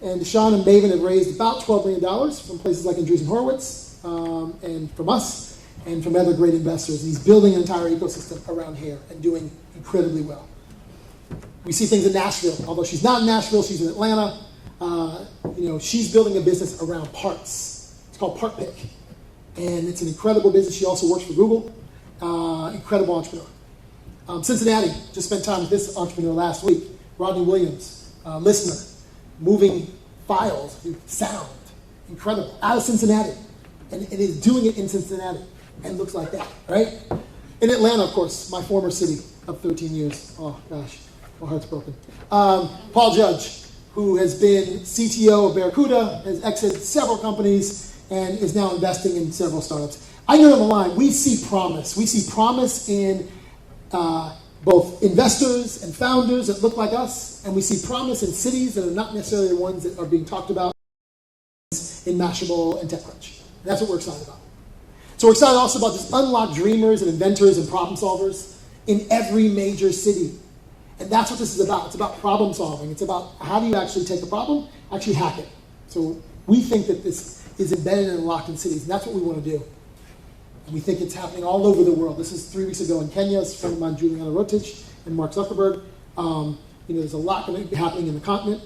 and Deshaun and Maven have raised about $12 million from places like Andreessen Horowitz, and from us, and from other great investors. And he's building an entire ecosystem around hair and doing incredibly well. We see things in Nashville. Although she's not in Nashville, she's in Atlanta. She's building a business around parts. It's called Part Pick. And it's an incredible business. She also works for Google. Incredible entrepreneur. Cincinnati, just spent time with this entrepreneur last week. Rodney Williams, listener. moving files with sound. Incredible. Out of Cincinnati. And it is doing it in Cincinnati. And looks like that, right? In Atlanta, of course, my former city of 13 years. Oh, gosh, my heart's broken. Paul Judge, who has been CTO of Barracuda, has exited several companies, and is now investing in several startups. I know on the line, we see promise. We see promise in both investors and founders that look like us, and we see promise in cities that are not necessarily the ones that are being talked about in Mashable and TechCrunch. And that's what we're excited about. So we're excited also about this unlock dreamers and inventors and problem solvers in every major city. And that's what this is about. It's about problem solving. It's about how do you actually take a problem, actually hack it. So we think that this is embedded and unlocked in cities, and that's what we want to do. And we think it's happening all over the world. This is 3 weeks ago in Kenya. It's a friend of mine, Juliana Rotich, and Mark Zuckerberg. There's a lot happening in the continent.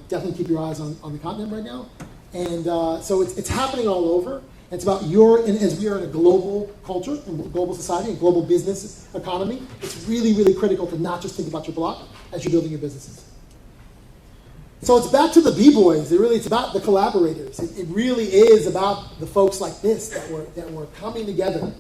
Definitely keep your eyes on the continent right now. And so it's happening all over. It's about as we are in a global culture, and global society, and global business economy, it's really, really critical to not just think about your block as you're building your businesses. So it's back to the B-boys. It's about the collaborators. It really is about the folks like this that were coming together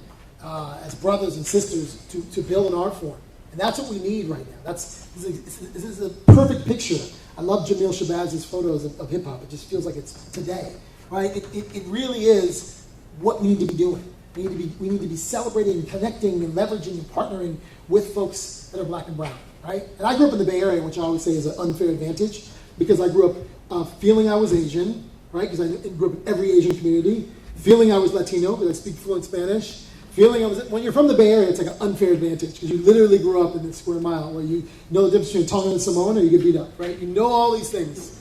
as brothers and sisters to build an art form. And that's what we need right now. This is a perfect picture. I love Jamil Shabazz's photos of hip-hop. It just feels like it's today, right? It really is what we need to be doing. We need to be celebrating and connecting and leveraging and partnering with folks that are black and brown, right? And I grew up in the Bay Area, which I always say is an unfair advantage, because I grew up feeling I was Asian, right? Because I grew up in every Asian community. Feeling I was Latino, because I speak fluent Spanish. When you're from the Bay Area, it's like an unfair advantage, because you literally grew up in this square mile where you know the difference between Tongan and Samoan, or you get beat up, right? You know all these things.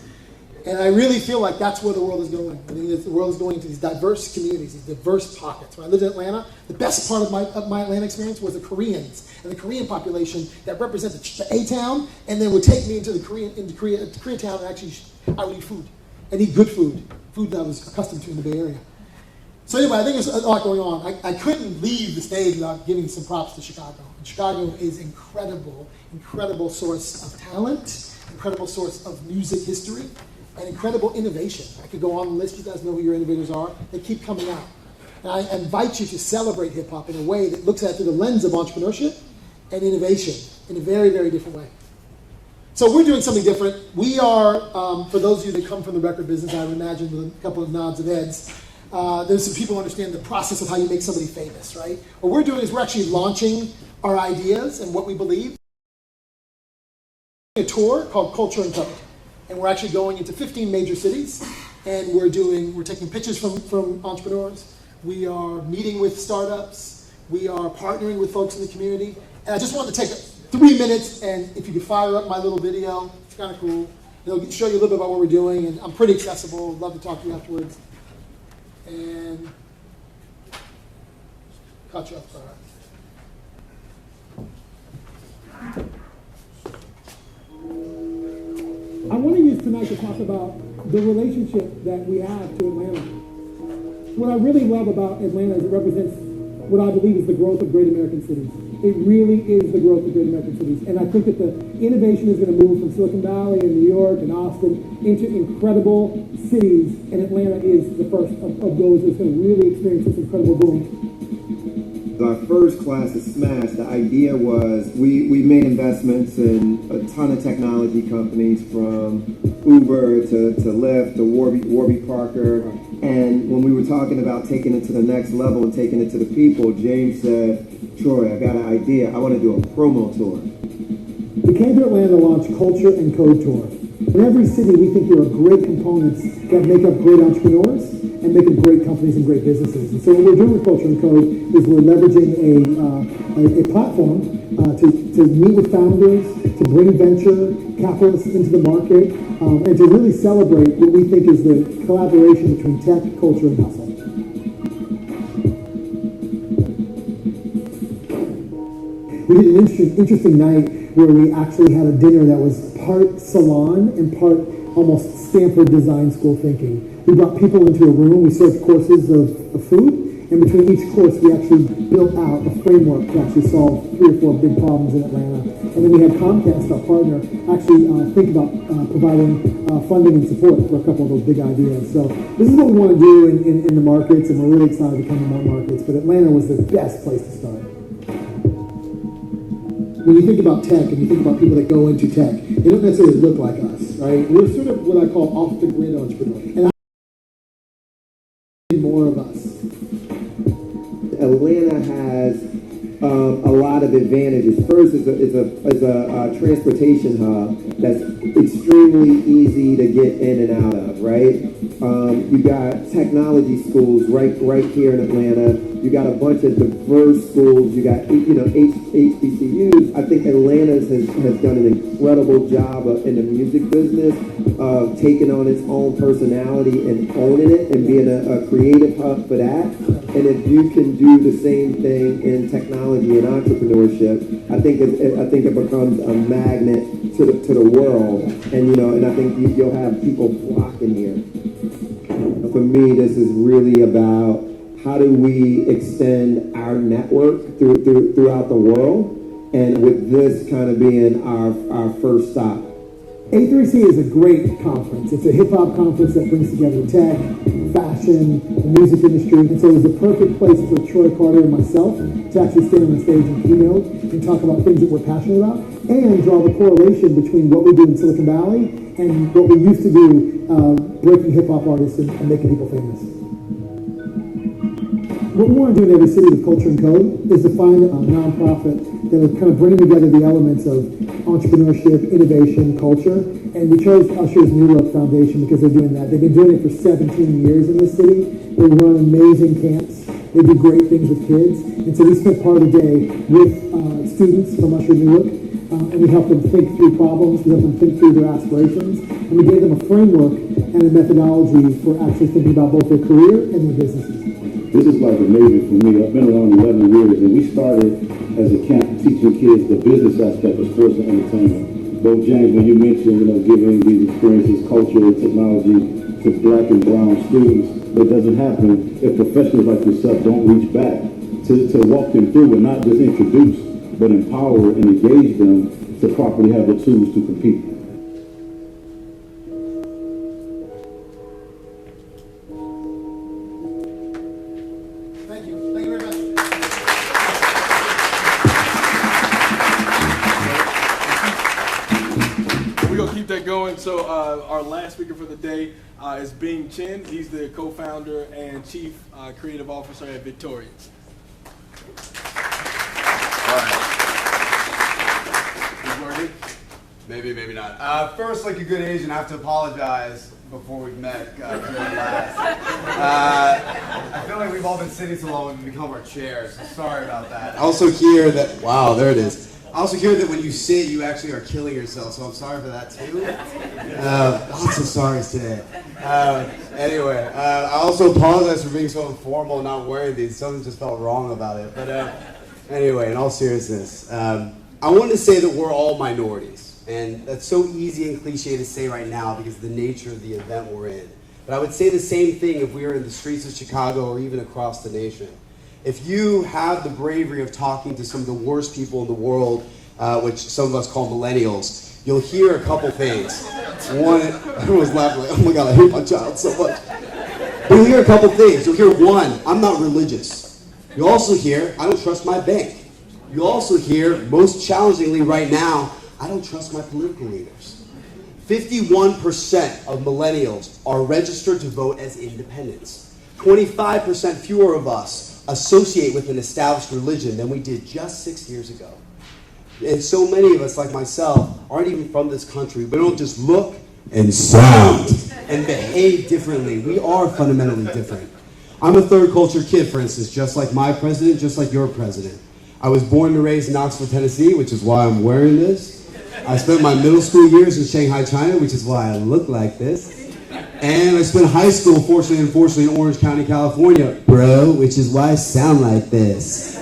And I really feel like that's where the world is going. I think the world is going to these diverse communities, these diverse pockets. When I lived in Atlanta, the best part of my Atlanta experience was the Koreans and the Korean population that represented the A-town, and then would take me into Koreatown, and actually I would eat food, and eat good food that I was accustomed to in the Bay Area. So anyway, I think there's a lot going on. I couldn't leave the stage without giving some props to Chicago. And Chicago is incredible source of talent, incredible source of music history, and incredible innovation. I could go on the list. You guys know who your innovators are. They keep coming out. And I invite you to celebrate hip-hop in a way that looks at it through the lens of entrepreneurship and innovation in a very, very different way. So we're doing something different. We are, for those of you that come from the record business, I would imagine with a couple of nods of heads, there's some people who understand the process of how you make somebody famous, right? What we're doing is we're actually launching our ideas and what we believe. A tour called Culture and Code. And we're actually going into 15 major cities, and we're taking pitches from entrepreneurs. We are meeting with startups. We are partnering with folks in the community. And I just wanted to take 3 minutes, and if you could fire up my little video, it's kind of cool. It'll show you a little bit about what we're doing, and I'm pretty accessible. I'd love to talk to you afterwards. And cut you off. All right. I want to use tonight to talk about the relationship that we have to Atlanta. What I really love about Atlanta is it represents what I believe is the growth of great American cities. It really is the growth of great American cities. And I think that the innovation is going to move from Silicon Valley and New York and Austin into incredible cities, and Atlanta is the first of those that's going to really experience this incredible boom. Our first class of Smash, the idea was we made investments in a ton of technology companies, from Uber to Lyft to Warby Parker. And when we were talking about taking it to the next level and taking it to the people, James said, Troy, I got an idea. I want to do a promo tour. We came to Atlanta to launch Culture and Code Tour. In every city, we think there are great components that make up great entrepreneurs and make up great companies and great businesses. And so what we're doing with Culture and Code is we're leveraging a platform to meet with founders, to bring venture capitalists into the market, and to really celebrate what we think is the collaboration between tech, culture, and hustle. We did an interesting night where we actually had a dinner that was part salon and part almost Stanford Design School thinking. We brought people into a room, we served courses of food, And between each course, we actually built out a framework to actually solve 3 or 4 big problems in Atlanta. And then we had Comcast, our partner, actually think about providing funding and support for a couple of those big ideas. So this is what we want to do in the markets, and we're really excited to come to more markets. But Atlanta was the best place to start. When you think about tech and you think about people that go into tech, they don't necessarily look like us, right? We're sort of what I call off-the-grid entrepreneurs. And I need more of us. Atlanta has a lot of advantages. First, it's a transportation hub that's extremely easy to get in and out of, right? You got technology schools right here in Atlanta. You got a bunch of diverse schools. You got, HBCUs. I think Atlanta has done an incredible job in the music business of taking on its own personality and owning it and being a creative hub for that. And if you can do the same thing in technology and entrepreneurship, I think it becomes a magnet to the world. And I think you'll have people flocking here. For me, this is really about how do we extend our network throughout the world, and with this kind of being our first stop. A3C is a great conference. It's a hip-hop conference that brings together tech, fashion, the music industry, and so it was the perfect place for Troy Carter and myself to actually stand on the stage and keynote and talk about things that we're passionate about, and draw the correlation between what we do in Silicon Valley and what we used to do breaking hip-hop artists and making people famous. What we want to do in every city with Culture and Code is to find a nonprofit that is kind of bringing together the elements of entrepreneurship, innovation, culture, and we chose Usher's New Look Foundation because they're doing that. They've been doing it for 17 years in this city. They run amazing camps. They do great things with kids. And so we spent part of the day with students from Usher's New Look, and we helped them think through problems, we helped them think through their aspirations, and we gave them a framework and a methodology for actually thinking about both their career and their businesses. This is like amazing for me. I've been around 11 years, and we started as a camp teaching kids the business aspect of sports and entertainment. Bo James, when you mentioned, giving these experiences, culture, and technology to black and brown students, that doesn't happen if professionals like yourself don't reach back to walk them through and not just introduce, but empower and engage them to properly have the tools to compete. Thank you. Thank you very much. We're going to keep that going. So our last speaker for the day is Bing Chen. He's the co-founder and chief creative officer at Victorians. All right. Maybe, maybe not. First, like a good Asian, I have to apologize before we've met last. I feel like we've all been sitting so long we've become our chairs, so sorry about that. I also hear that, wow, there it is. I also hear that when you sit, you actually are killing yourself, so I'm sorry for that too. Lots of sorries today. Anyway, I also apologize for being so informal and not wearing these. Something just felt wrong about it. But anyway, in all seriousness, I want to say that we're all minorities. And that's so easy and cliche to say right now because of the nature of the event we're in. But I would say the same thing if we were in the streets of Chicago or even across the nation. If you have the bravery of talking to some of the worst people in the world, which some of us call millennials, you'll hear a couple things. One, everyone's laughing like, oh my God, I hate my child so much. You'll hear a couple things. You'll hear one, I'm not religious. You'll also hear, I don't trust my bank. You'll also hear, most challengingly right now, I don't trust my political leaders. 51% of millennials are registered to vote as independents. 25% fewer of us associate with an established religion than we did just 6 years ago. And so many of us, like myself, aren't even from this country. We don't just look and sound and behave differently. We are fundamentally different. I'm a third culture kid, for instance, just like my president, just like your president. I was born and raised in Knoxville, Tennessee, which is why I'm wearing this. I spent my middle school years in Shanghai, China, which is why I look like this. And I spent high school, fortunately and unfortunately, in Orange County, California, bro, which is why I sound like this.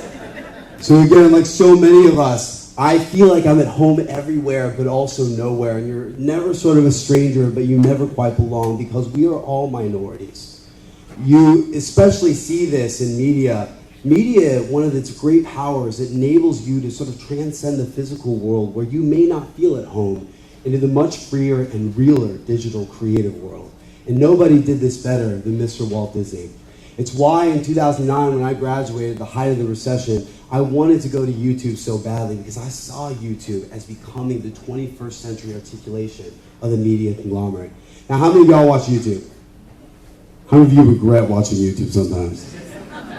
So again, like so many of us, I feel like I'm at home everywhere, but also nowhere. And you're never sort of a stranger, but you never quite belong because we are all minorities. You especially see this in media. Media, one of its great powers, it enables you to sort of transcend the physical world where you may not feel at home into the much freer and realer digital creative world. And nobody did this better than Mr. Walt Disney. It's why in 2009, when I graduated, the height of the recession, I wanted to go to YouTube so badly because I saw YouTube as becoming the 21st century articulation of the media conglomerate. Now, how many of y'all watch YouTube? How many of you regret watching YouTube sometimes?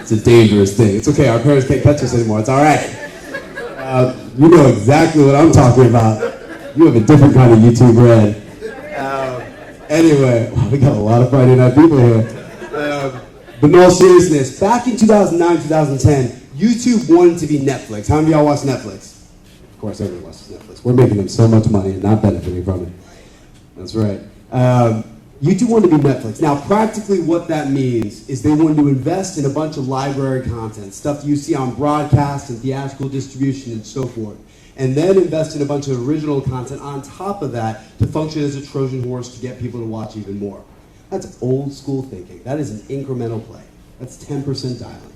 It's a dangerous thing. It's okay, our parents can't catch us anymore, it's all right. You know exactly what I'm talking about. You have a different kind of YouTube red. Anyway, we got a lot of Friday night people here. But in all seriousness, back in 2009, 2010, YouTube wanted to be Netflix. How many of y'all watch Netflix? Of course, everyone watches Netflix. We're making them so much money and not benefiting from it. That's right. YouTube wanted to be Netflix. Now, practically what that means is they wanted to invest in a bunch of library content, stuff you see on broadcast and theatrical distribution and so forth, and then invest in a bunch of original content on top of that to function as a Trojan horse to get people to watch even more. That's old school thinking. That is an incremental play. That's 10% dialing.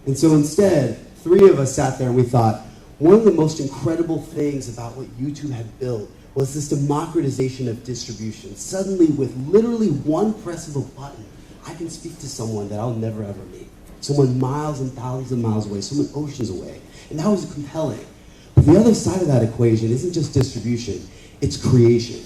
And so instead, three of us sat there and we thought, one of the most incredible things about what YouTube had built was this democratization of distribution. Suddenly, with literally one press of a button, I can speak to someone that I'll never ever meet. Someone miles and thousands of miles away, someone oceans away. And that was compelling. But the other side of that equation isn't just distribution, it's creation.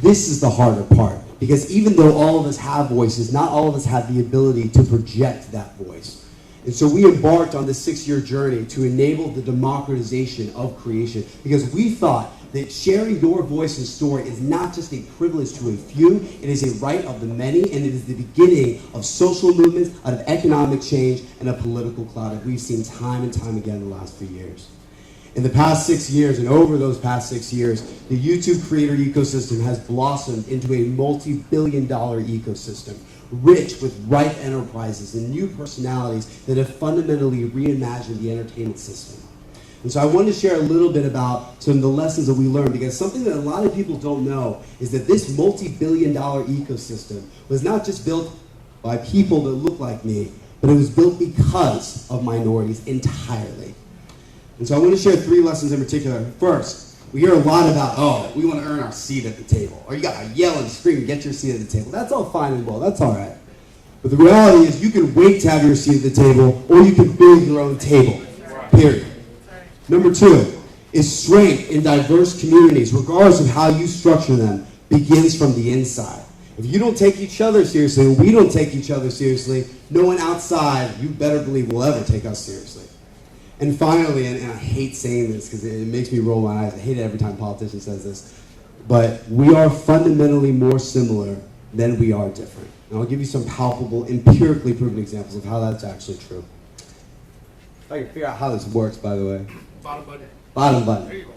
This is the harder part. Because even though all of us have voices, not all of us have the ability to project that voice. And so we embarked on this 6-year journey to enable the democratization of creation because we thought that sharing your voice and story is not just a privilege to a few, it is a right of the many, and it is the beginning of social movements, of economic change, and a political cloud that we've seen time and time again in the last few years. In the past 6 years, and over those past 6 years, the YouTube creator ecosystem has blossomed into a multi-billion-dollar ecosystem, rich with ripe enterprises and new personalities that have fundamentally reimagined the entertainment system. And so I wanted to share a little bit about some of the lessons that we learned, because something that a lot of people don't know is that this multi-billion-dollar ecosystem was not just built by people that look like me, but it was built because of minorities entirely. And so I want to share 3 lessons in particular. First, we hear a lot about, oh, we want to earn our seat at the table. Or you got to yell and scream and get your seat at the table. That's all fine and well. That's all right. But the reality is you can wait to have your seat at the table, or you can build your own table, period. Number 2 is strength in diverse communities, regardless of how you structure them, begins from the inside. If you don't take each other seriously, and we don't take each other seriously, no one outside, you better believe, will ever take us seriously. And finally, and I hate saying this because it makes me roll my eyes. I hate it every time a politician says this. But we are fundamentally more similar than we are different. And I'll give you some palpable, empirically proven examples of how that's actually true. If I can figure out how this works, by the way. Bottom button. Bottom button. There you go.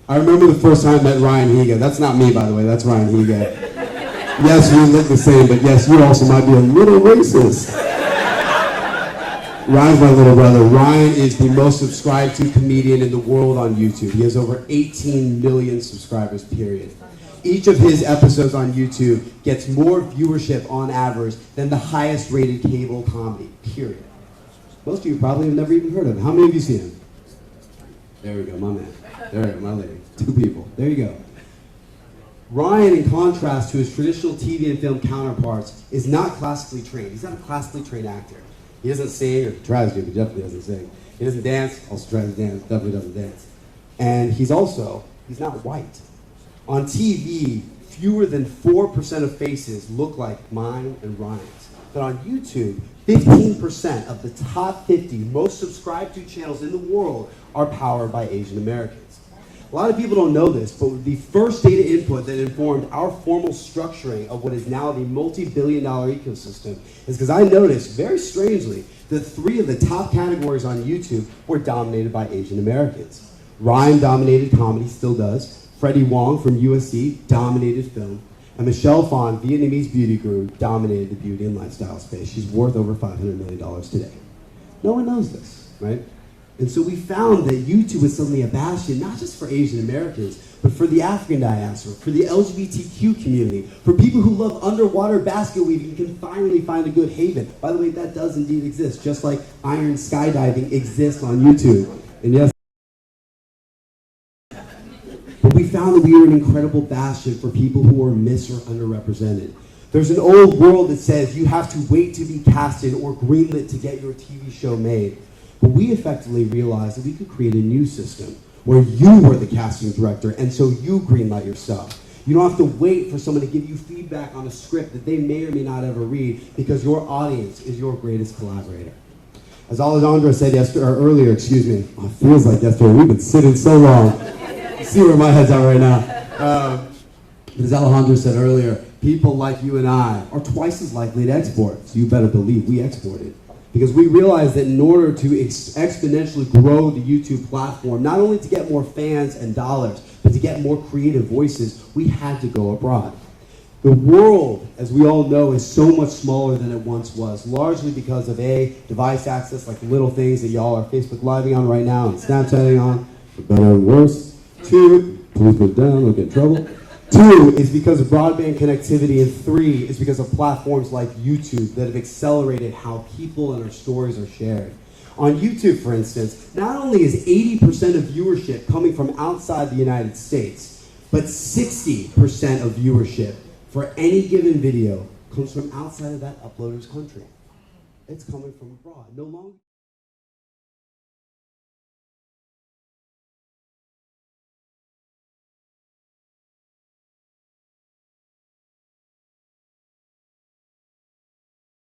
I remember the first time I met Ryan Higa. That's not me, by the way. That's Ryan Higa. Yes, we look the same, but yes, you also might be a little racist. Ryan's my little brother. Ryan is the most subscribed to comedian in the world on YouTube. He has over 18 million subscribers, period. Each of his episodes on YouTube gets more viewership on average than the highest rated cable comedy, period. Most of you probably have never even heard of him. How many of you seen him? There we go, my man. There we go, my lady. 2 people. There you go. Ryan, in contrast to his traditional TV and film counterparts, is not classically trained. He's not a classically trained actor. He doesn't sing, or he tries to, but definitely doesn't sing. He doesn't dance, also tries to dance, definitely doesn't dance. And he's not white. On TV, fewer than 4% of faces look like mine and Ryan's. But on YouTube, 15% of the top 50 most subscribed to channels in the world are powered by Asian Americans. A lot of people don't know this, but the first data input that informed our formal structuring of what is now the multi-billion-dollar ecosystem is because I noticed, very strangely, that 3 of the top categories on YouTube were dominated by Asian Americans. Ryan dominated comedy, still does. Freddie Wong from USC dominated film. And Michelle Phan, Vietnamese beauty guru, dominated the beauty and lifestyle space. She's worth over $500 million today. No one knows this, right? And so we found that YouTube was suddenly a bastion, not just for Asian Americans, but for the African diaspora, for the LGBTQ community, for people who love underwater basket weaving and can finally find a good haven. By the way, that does indeed exist, just like iron skydiving exists on YouTube. And yes, but we found that we were an incredible bastion for people who are mis or underrepresented. There's an old world that says you have to wait to be casted or greenlit to get your TV show made. But we effectively realized that we could create a new system where you were the casting director, and so you greenlight yourself. You don't have to wait for someone to give you feedback on a script that they may or may not ever read, because your audience is your greatest collaborator. As Alejandro said earlier, it feels like yesterday. We've been sitting so long. You see where my head's at right now. As Alejandro said earlier, people like you and I are twice as likely to export. So you better believe we exported. Because we realized that in order to exponentially grow the YouTube platform, not only to get more fans and dollars, but to get more creative voices, we had to go abroad. The world, as we all know, is so much smaller than it once was, largely because of A, device access, like little things that y'all are Facebook Living on right now and Snapchatting on, for better or worse. 2, please put it down, don't get in trouble. 2 is because of broadband connectivity, and 3 is because of platforms like YouTube that have accelerated how people and their stories are shared. On YouTube, for instance, not only is 80% of viewership coming from outside the United States, but 60% of viewership for any given video comes from outside of that uploader's country. It's coming from abroad. No longer